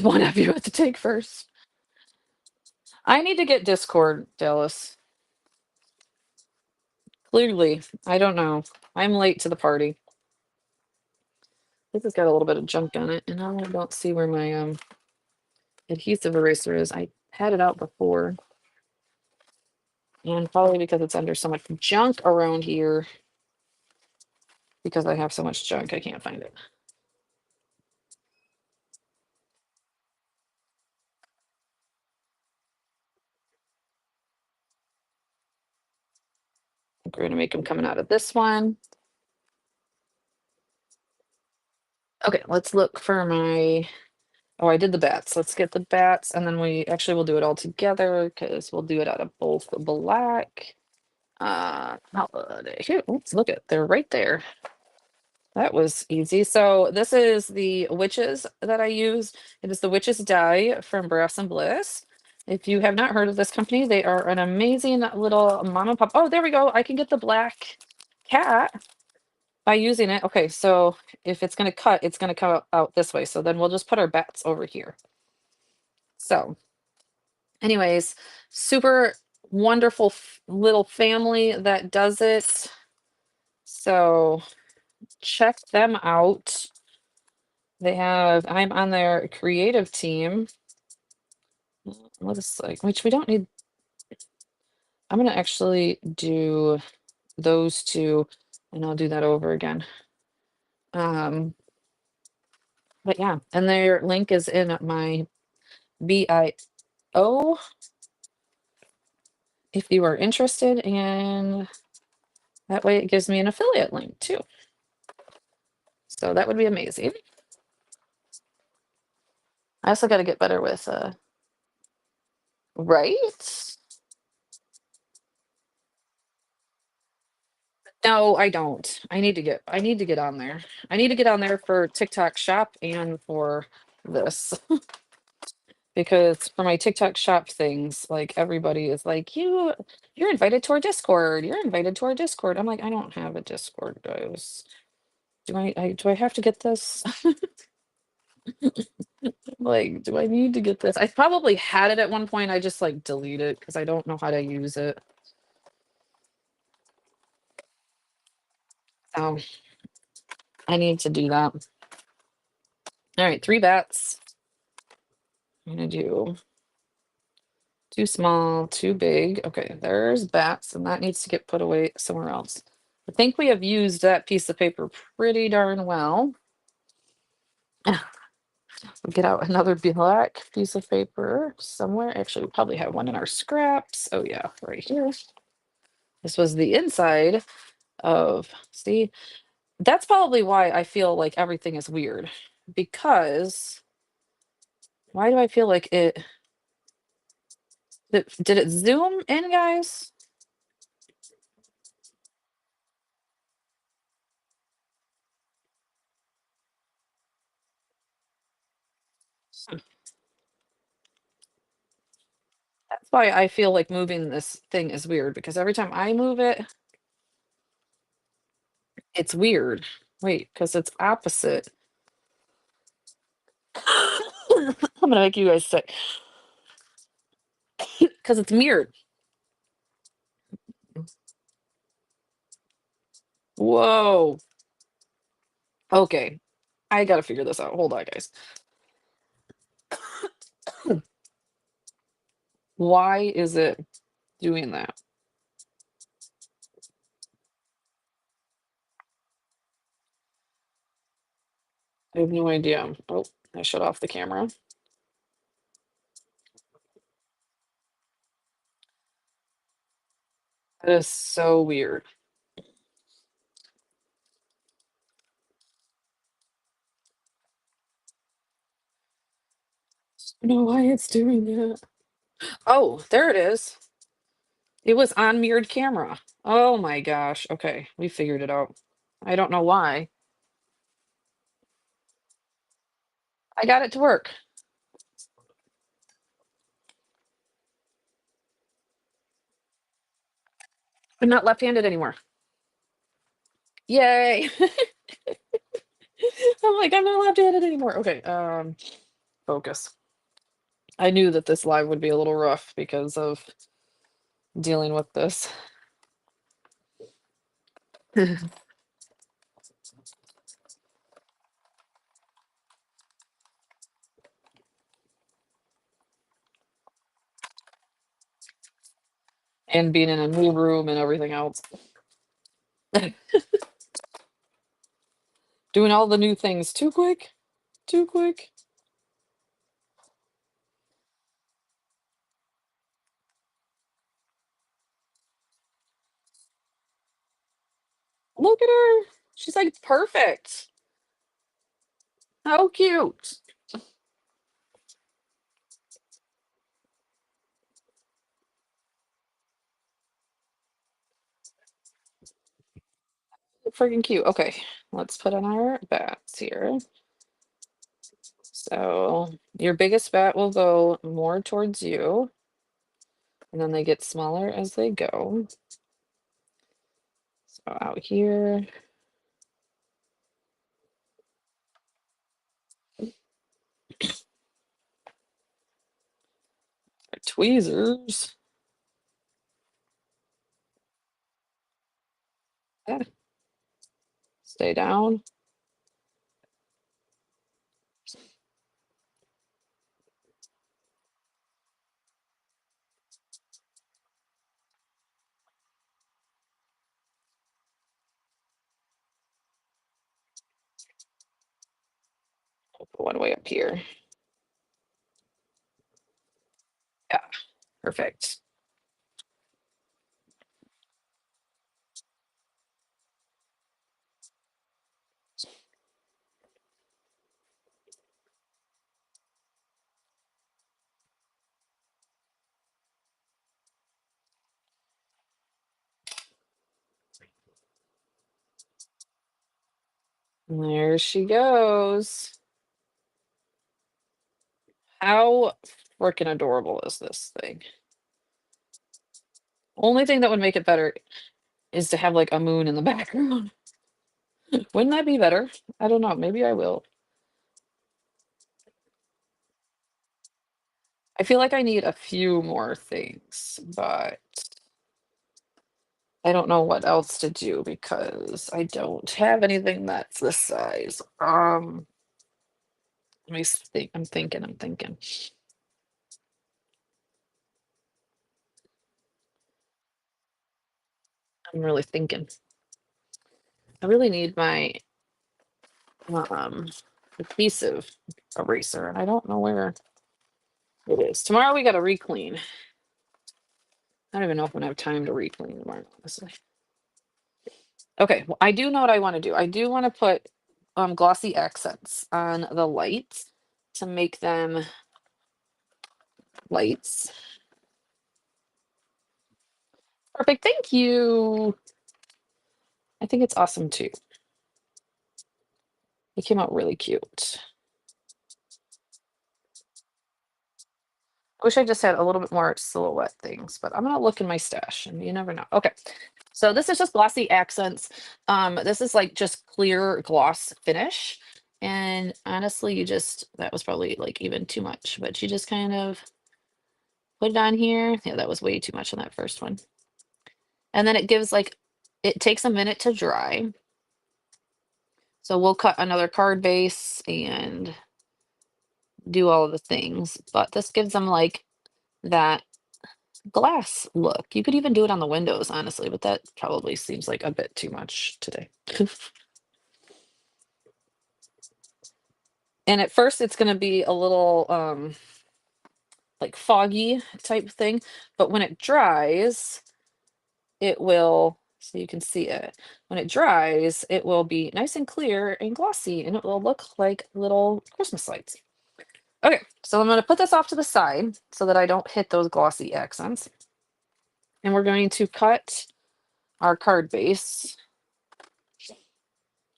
One of you have to take first. I need to get Discord, Dallas. Clearly, I don't know. I'm late to the party. This has got a little bit of junk on it, and I don't see where my adhesive eraser is. I had it out before, and probably because it's under so much junk around here, because I have so much junk, I can't find it. I think we're gonna make them coming out of this one. Okay, let's look for my. Oh, I did the bats. Let's get the bats, and then we actually will do it all together because we'll do it out of both black. Holiday. Here, oops, look at they're right there. That was easy. So this is the witches that I use. It is the witches dye from Brass and Bliss. If you have not heard of this company, they are an amazing little mom and pop. Oh, there we go. I can get the black cat by using it. Okay, so if it's gonna cut, it's gonna come out this way. So then we'll just put our bats over here. So anyways, super wonderful little family that does it. So check them out. I'm on their creative team. What is like, which we don't need. I'm gonna actually do those two and I'll do that over again. But yeah, and their link is in my bio if you are interested, and that way it gives me an affiliate link too. So that would be amazing. I also got to get better with right? No, I don't. I need to get on there. I need to get on there for TikTok shop and for this. Because for my TikTok shop things, like everybody is like, you're invited to our Discord. You're invited to our Discord. I'm like, I don't have a Discord, guys. Do I have to get this? Like, do I need to get this? I probably had it at one point. I just like delete it because I don't know how to use it. So I need to do that. All right, 3 bats. I'm gonna do 2 small, 2 big. Okay, there's bats, and that needs to get put away somewhere else. I think we have used that piece of paper pretty darn well. Get out another black piece of paper somewhere. Actually, we probably have one in our scraps. Oh yeah, right here. This was the inside of, see, that's probably why I feel like everything is weird. Because why do I feel like did it zoom in, guys? Hmm. That's why I feel like moving this thing is weird, because every time I move it, it's weird. Wait, because it's opposite. I'm gonna make you guys sick. Because it's mirrored. Whoa. Okay. I gotta figure this out. Hold on, guys. Why is it doing that? I have no idea. Oh, I shut off the camera. That is so weird. I don't know why it's doing that. Oh, there it is. It was on mirrored camera. Oh my gosh. Okay, we figured it out. I don't know why. I got it to work. I'm not left-handed anymore. Yay. I'm like, I'm not left-handed anymore. Okay, focus. I knew that this live would be a little rough because of dealing with this. And being in a new room and everything else. Doing all the new things too quick. Too quick. Look at her. She's like perfect. How cute. Freaking cute. Okay, let's put on our bats here. So your biggest bat will go more towards you, and then they get smaller as they go. So out here. Tweezers. Yeah. Stay down. I'll put one way up here. Yeah, perfect. There she goes. How freaking adorable is this thing? Only thing that would make it better is to have like a moon in the background. Wouldn't that be better? I don't know. Maybe I will. I feel like I need a few more things, but I don't know what else to do because I don't have anything that's this size. Let me think. I'm thinking. I'm really thinking. I really need my um adhesive eraser, and I don't know where it is. Tomorrow we got to re-clean. I don't even know if I'm gonna have time to re-clean tomorrow, honestly. Okay, well, I do know what I want to do. I do want to put glossy accents on the lights to make them lights. Perfect, thank you. I think it's awesome too. It came out really cute. I wish I just had a little bit more silhouette things, but I'm gonna look in my stash and you never know. Okay, so this is just glossy accents. This is like just clear gloss finish. And honestly, that was probably like even too much, but you just kind of put it on here. Yeah, that was way too much on that first one. And then it gives it takes a minute to dry. So we'll cut another card base and do all of the things, but this gives them like that glass look. You could even do it on the windows, honestly, but that probably seems like a bit too much today. And at first it's going to be a little like foggy type thing, but when it dries, it will, so you can see it. When it dries, it will be nice and clear and glossy, and it will look like little Christmas lights. Okay, so I'm going to put this off to the side so that I don't hit those glossy accents. And we're going to cut our card base.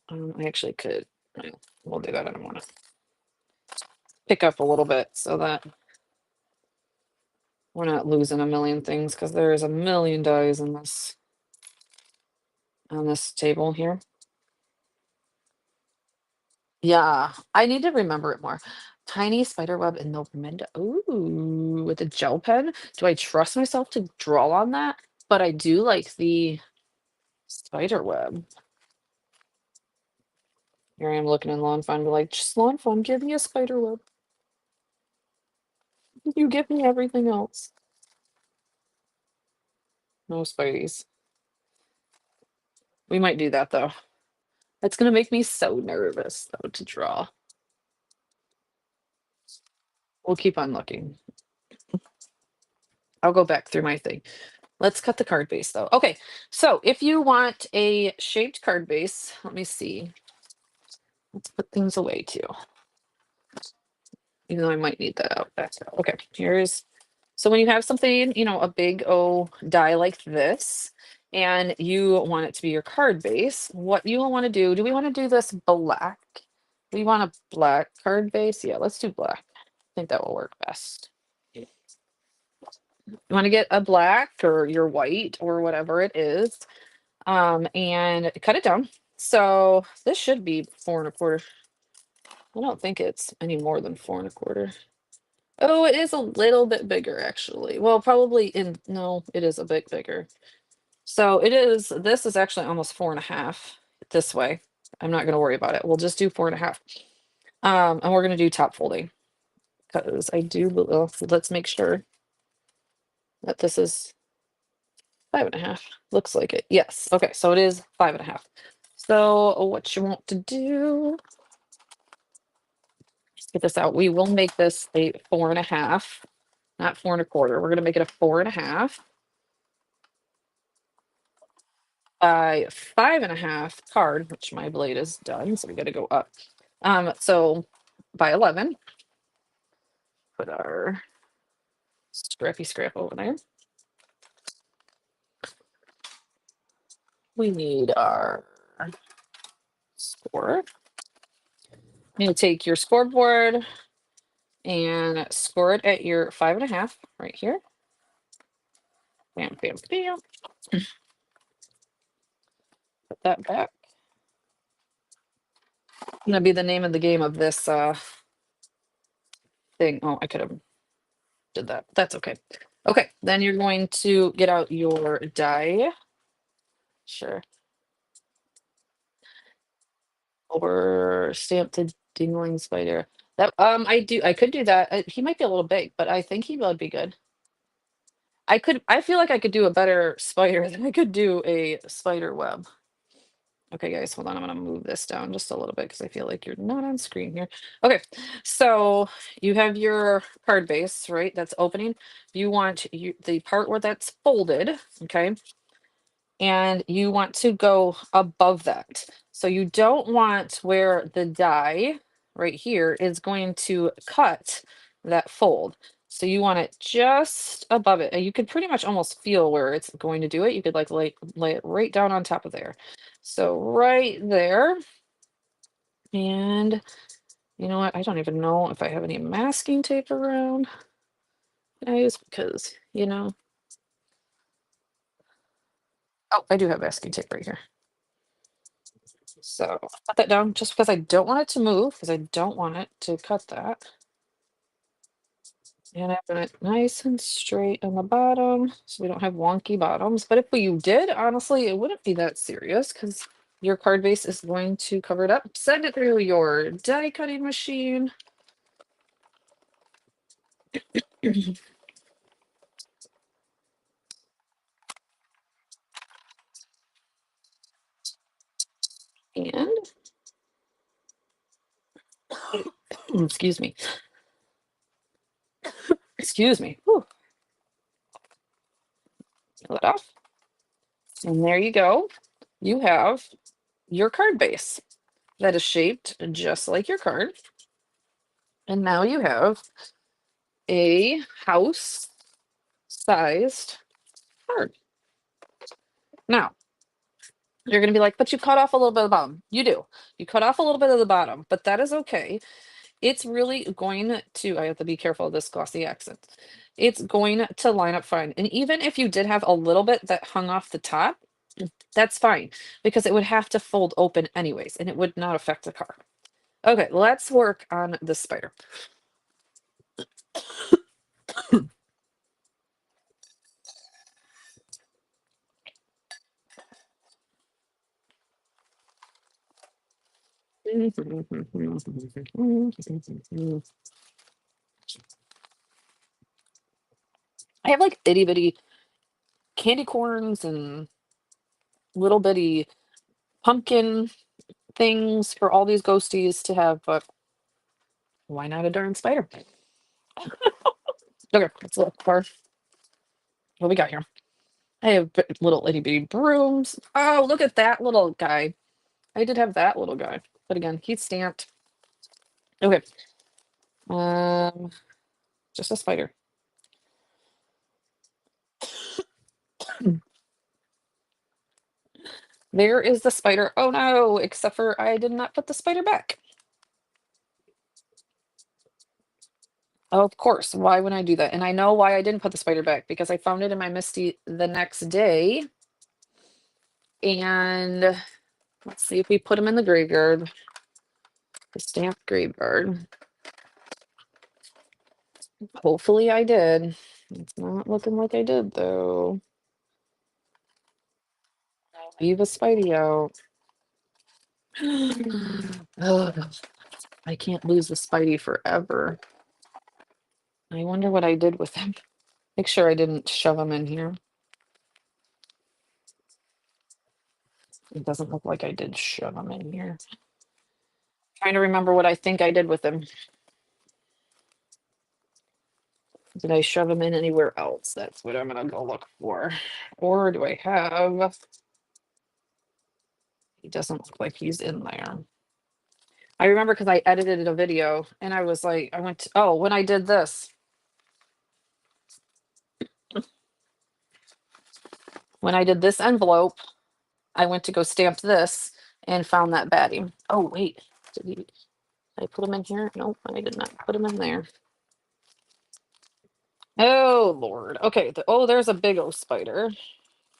I actually could, we'll do that in a moment. Pick up a little bit so that we're not losing a million things, because there is a million dies in this, on this table here. Yeah, I need to remember it more. Tiny spider web and no pimento. Ooh, with a gel pen. Do I trust myself to draw on that? But I do like the spider web. Here I am looking in Lawn Fun, like, just Lawn Fun, give me a spider web. You give me everything else. No spideys. We might do that though. It's gonna make me so nervous though to draw. We'll keep on looking. I'll go back through my thing. Let's cut the card base though. Okay, so if you want a shaped card base, let me see. Let's put things away too. Even though I might need that out back. Okay, here's, so when you have something, a big O die like this, and you want it to be your card base, what you will want to do we want to do this black? We want a black card base? Yeah, let's do black. I think that will work best. You want to get a black or your white or whatever it is, and cut it down. So this should be 4 1/4. I don't think it's any more than 4 1/4. Oh, it is a little bit bigger actually. Well, probably no, it is a bit bigger. So this is actually almost 4 1/2 this way. I'm not gonna worry about it. We'll just do 4 1/2. And we're gonna do top folding because I do, let's make sure that this is 5 1/2. Looks like it. Yes. Okay, so it is 5 1/2. So what you want to do, let's get this out. We will make this a 4 1/2, not 4 1/4. We're gonna make it a 4 1/2 by 5 1/2 card, which my blade is done, so we got to go up. So by 11, put our scrappy scrap over there. We need our score. You need to take your scoreboard and score it at your 5 1/2 right here. Bam, bam, bam. Put that back. Gonna be the name of the game of this thing. Oh, I could have did that. That's okay. Okay, then you're going to get out your die. Sure. Or stamp the dingling spider. That I could do that. He might be a little big, but I think he would be good. I feel like I could do a better spider than I could do a spider web. Okay, guys, hold on. I'm gonna move this down just a little bit because I feel like you're not on screen here. Okay, so you have your card base, right? That's opening. You want the part where that's folded, okay? And you want to go above that. So you don't want where the die right here is going to cut that fold. So you want it just above it. And you could pretty much almost feel where it's going to do it. You could like lay it right down on top of there. So right there. And you know what? I don't even know if I have any masking tape around, guys, because, you know. Oh, I do have masking tape right here. So put that down just because I don't want it to move, because I don't want it to cut that. And I want it nice and straight on the bottom so we don't have wonky bottoms. But if you did, honestly, it wouldn't be that serious because your card base is going to cover it up. Send it through your die cutting machine. And excuse me. Excuse me. Whew. Peel it off. And there you go. You have your card base that is shaped just like your card. And now you have a house sized card. Now, you're going to be like, but you cut off a little bit of the bottom. You do. You cut off a little bit of the bottom, but that is okay. It's really going to, I have to be careful of this glossy accent. It's going to line up fine. And even if you did have a little bit that hung off the top, that's fine because it would have to fold open anyways, and it would not affect the car. Okay, let's work on the spider. I have like itty bitty candy corns and little bitty pumpkin things for all these ghosties to have, but why not a darn spider? Okay, let's look for what we got here. I have little itty bitty brooms. Oh, look at that little guy. I did have that little guy, but again, he's stamped. Okay, um, just a spider. There is the spider. Oh no, except for I did not put the spider back. Of course, why would I do that? And I know why I didn't put the spider back because I found it in my Misty the next day. And let's see if we put him in the graveyard, the stamped graveyard. Hopefully I did. It's not looking like I did though. Leave a Spidey out. Ugh, I can't lose the Spidey forever. I wonder what I did with him. Make sure I didn't shove him in here. It doesn't look like I did shove him in here. Trying to remember what I think I did with him. Did I shove him in anywhere else? That's what I'm gonna go look for. Or do I have? He doesn't look like he's in there. I remember because I edited a video and I was like, I went to, oh, when I did this. When I did this envelope, I went to go stamp this and found that baddie. Oh, wait. Did I put him in here? Nope, I did not put him in there. Oh, Lord. Okay. Oh, there's a big old spider.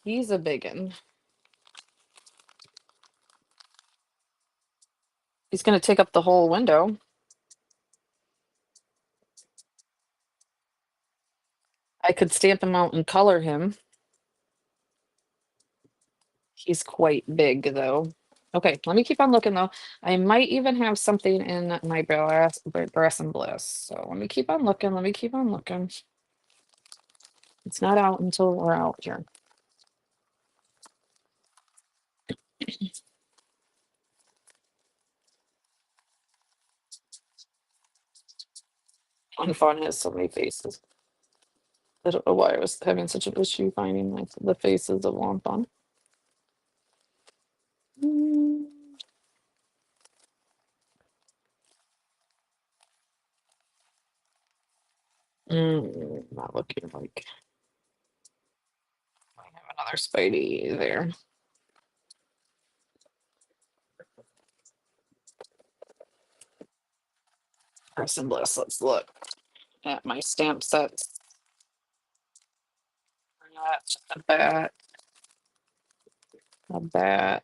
He's a big one. He's going to take up the whole window. I could stamp him out and color him. He's quite big, though. Okay, let me keep on looking, though. I might even have something in my brass and bliss. So let me keep on looking. Let me keep on looking. It's not out until we're out here. One font has so many faces. I don't know why I was having such an issue finding like the faces of Wonton. Not looking like I have another Spidey there. Press and Bliss. Let's look at my stamp sets. That's just a bat. A bat.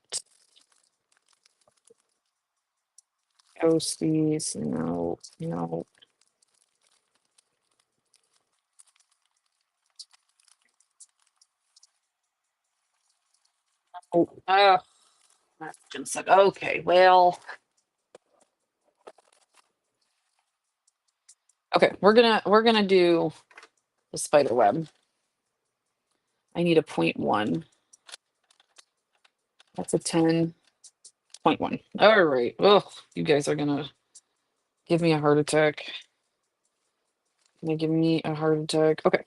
Ghosties. No, no. Oh, that's just like, okay, well. Okay, we're gonna do the spider web. I need a 0.1. That's a 10.1. All right. Oh, you guys are gonna give me a heart attack. Gonna give me a heart attack. Okay.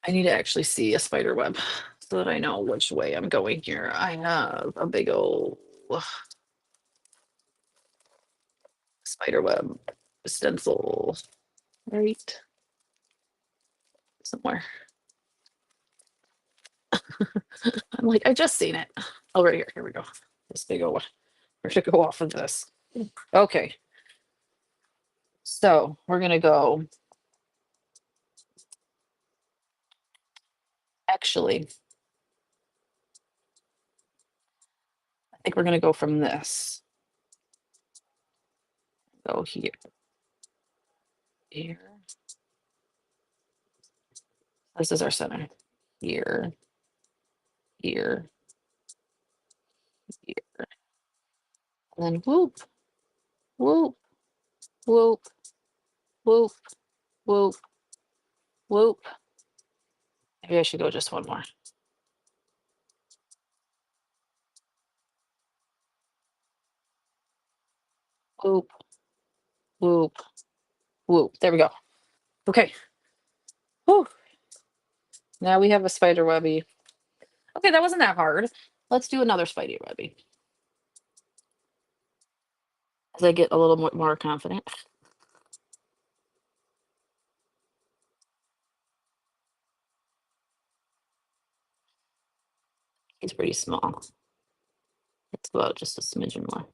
I need to actually see a spider web so that I know which way I'm going here. I have a big old spider web stencil right somewhere. I'm like, I just seen it. Oh, right here. Here we go. This big old one. We're gonna go off of this. Okay. So we're gonna go. Actually, I think we're gonna go from this. Go here. Here. This is our center. Here. Here. Here. And then whoop, whoop, whoop, whoop, whoop, whoop. Maybe I should go just one more. Whoop, whoop, whoop. There we go. Okay. Whew. Now we have a spider webby. Okay, that wasn't that hard. Let's do another spider webby. As I get a little more confident. It's pretty small. Let's go out just a smidgen more.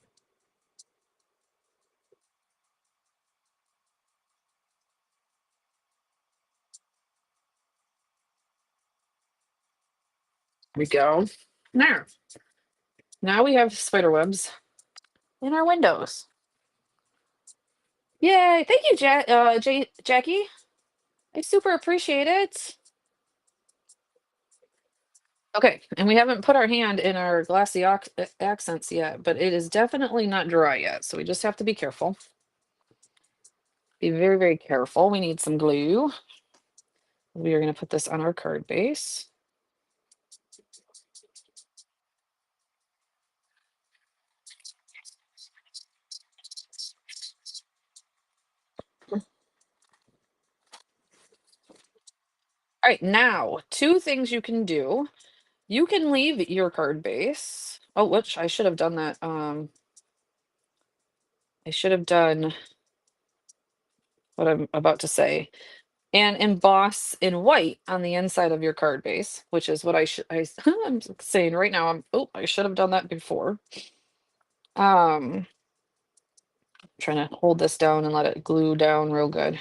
There we go. Now we have spider webs in our windows. Yay! Thank you, Jackie. I super appreciate it. Okay, and we haven't put our hand in our glassy accents yet, but it is definitely not dry yet, so we just have to be careful. Be very, very careful. We need some glue. We are going to put this on our card base. All right, now, two things you can do. You can leave your card base. Oh, which I should have done that. I should have done what I'm about to say. And emboss in white on the inside of your card base, which is what I'm saying right now. I should have done that before. Trying to hold this down and let it glue down real good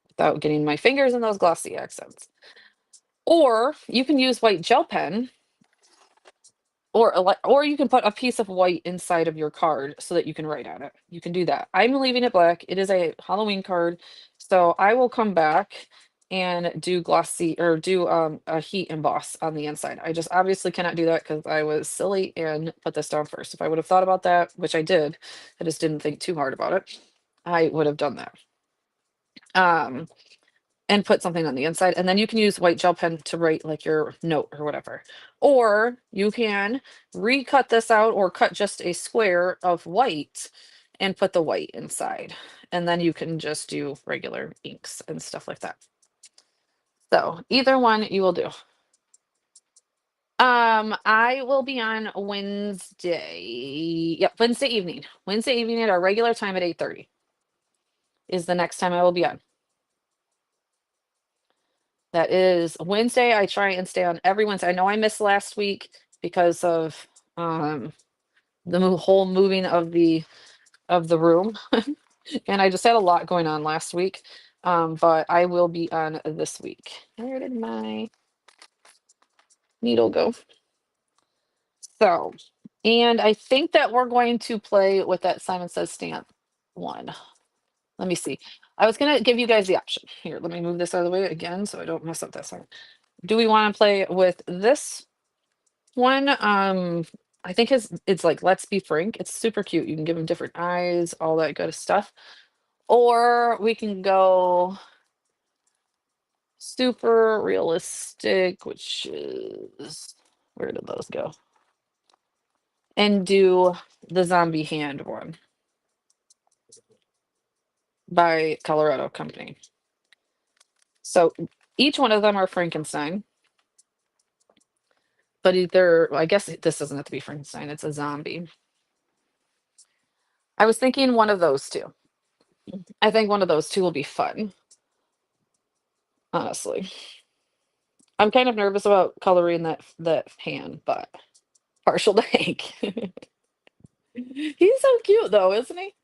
without getting my fingers in those glossy accents. Or you can use white gel pen, or you can put a piece of white inside of your card so that you can write on it. You can do that. I'm leaving it black. It is a Halloween card, so I will come back and do glossy or do a heat emboss on the inside. I just obviously cannot do that because I was silly and put this down first. If I would have thought about that, which I did, I just didn't think too hard about it, I would have done that. And put something on the inside, and then you can use white gel pen to write like your note or whatever. Or you can recut this out or cut just a square of white and put the white inside. And then you can just do regular inks and stuff like that. So either one you will do. I will be on Wednesday. Yep, Wednesday evening. Wednesday evening at our regular time at 8:30 is the next time I will be on. That is Wednesday. I try and stay on every Wednesday. I know I missed last week because of the whole moving of the room. And I just had a lot going on last week. But I will be on this week. Where did my needle go? So, and I think that we're going to play with that Simon Says stamp one. Let me see. I was gonna give you guys the option. Here, let me move this out of the way again so I don't mess up that side. Do we want to play with this one? I think it's like Let's Be Frank. It's super cute. You can give him different eyes, all that good stuff. Or we can go super realistic, which is, where did those go? And do the zombie hand one by Colorado Company. So each one of them are Frankenstein, but either, I guess this doesn't have to be Frankenstein, it's a zombie. I was thinking one of those two. I think one of those two will be fun, honestly. I'm kind of nervous about coloring that hand, but partial to Hank. He's so cute though, isn't he?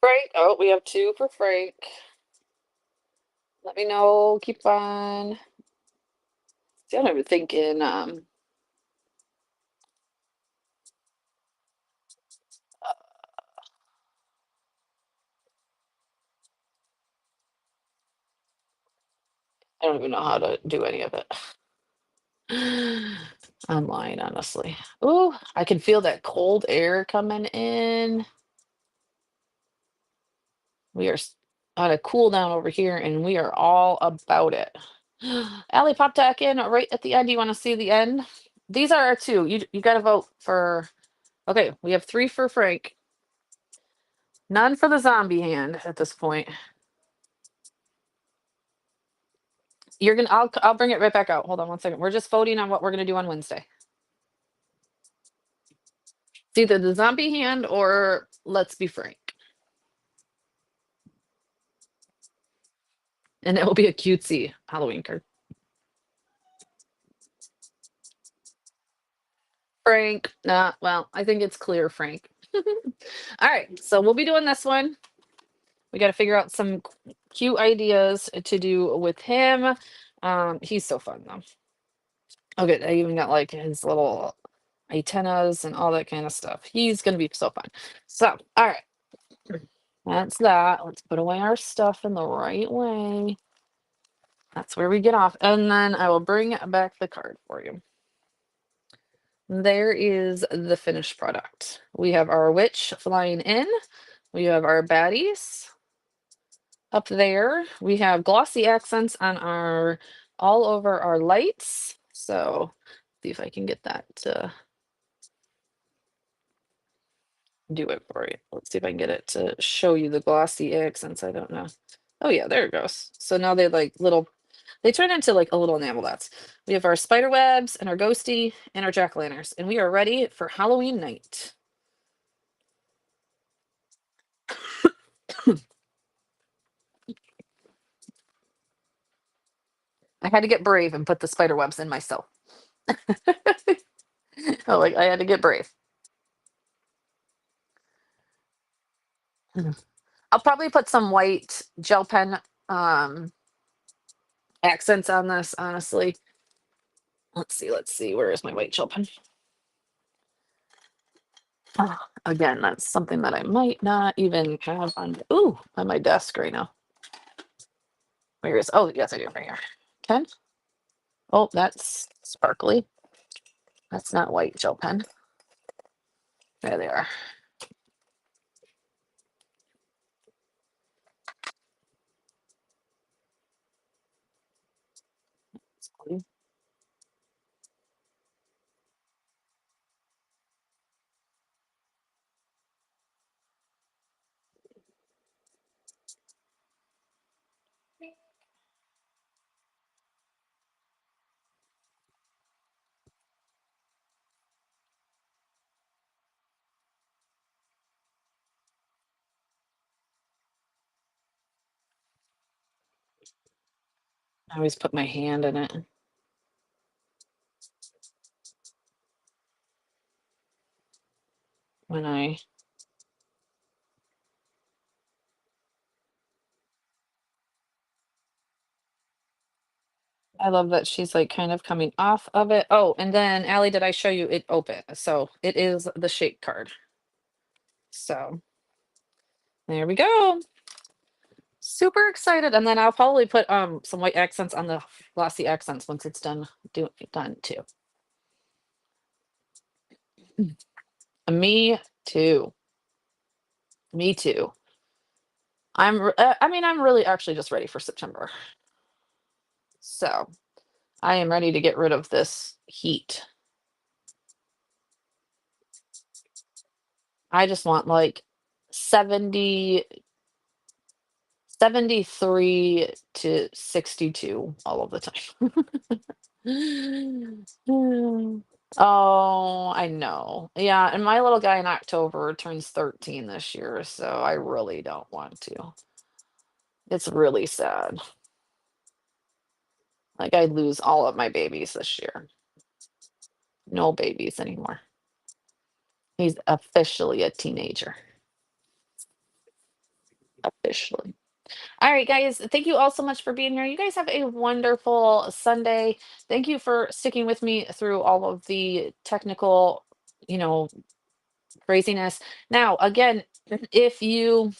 Frank. Oh, we have two for Frank. Let me know. Keep on. See, I'm even thinking. I don't even know how to do any of it online, honestly. Ooh, I can feel that cold air coming in. We are on a cool down over here, and we are all about it. Allie popped back in right at the end. Do you want to see the end? These are our two. You got to vote for. Okay, we have three for Frank. None for the zombie hand at this point. You're gonna. I'll bring it right back out. Hold on one second. We're just voting on what we're gonna do on Wednesday. It's either the zombie hand or Let's Be Frank, and it will be a cutesy Halloween card. Frank. Nah. Well, I think it's clear, Frank. All right. So we'll be doing this one. We got to figure out some cute ideas to do with him. He's so fun though. Okay, I even got like his little antennas and all that kind of stuff. He's gonna be so fun. So, all right, that's that. Let's put away our stuff in the right way. That's where we get off, and then I will bring back the card for you. There is the finished product. We have our witch flying in. We have our baddies up there. We have glossy accents on our all over our lights. So see if I can get that to do it for you. Let's see if I can get it to show you the glossy accents. I don't know. Oh yeah, there it goes. So now they're like little, they turn into like a little enamel dots. We have our spider webs and our ghosty and our jack-o'-lanterns, and we are ready for Halloween night. I had to get brave and put the spider webs in myself. Oh, like I had to get brave. I'll probably put some white gel pen accents on this, honestly. Let's see. Where is my white gel pen? Again, that's something that I might not even have on my desk right now. Where is, oh, yes, I do, right here. Pen. Oh, that's sparkly. That's not white gel pen. There they are. I always put my hand in it when I love that she's, like, kind of coming off of it. Oh, and then Allie, did I show you it open? So it is the shake card. So there we go. Super excited. And then I'll probably put some white accents on the glossy accents once it's done too. Me too. Me too. I mean, I'm really actually just ready for September. So I am ready to get rid of this heat. I just want like 70, 73 to 62 all of the time. Oh, I know. Yeah, and my little guy in October turns 13 this year, so I really don't want to. It's really sad. Like I lose all of my babies this year. No babies anymore. He's officially a teenager. Officially. All right, guys. Thank you all so much for being here. You guys have a wonderful Sunday. Thank you for sticking with me through all of the technical, you know, craziness. Now, again, if you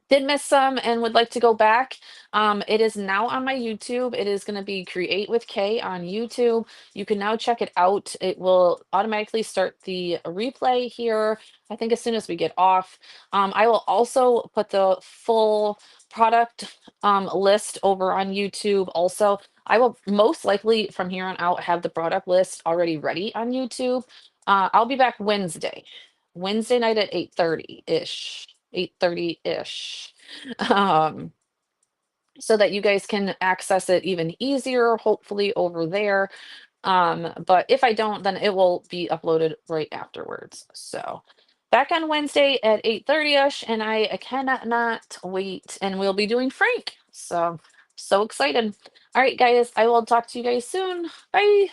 did miss some and would like to go back, it is now on my YouTube. It is going to be Create with K on YouTube. You can now check it out. It will automatically start the replay here, I think, as soon as we get off. I will also put the full product list over on YouTube also. I will most likely from here on out have the product list already ready on YouTube. I'll be back Wednesday night at 8:30-ish. 8:30-ish. Um, so that you guys can access it even easier, hopefully over there. But if I don't, then it will be uploaded right afterwards. So back on Wednesday at 8:30-ish, and I cannot not wait. And we'll be doing Frank. So excited. All right, guys, I will talk to you guys soon. Bye.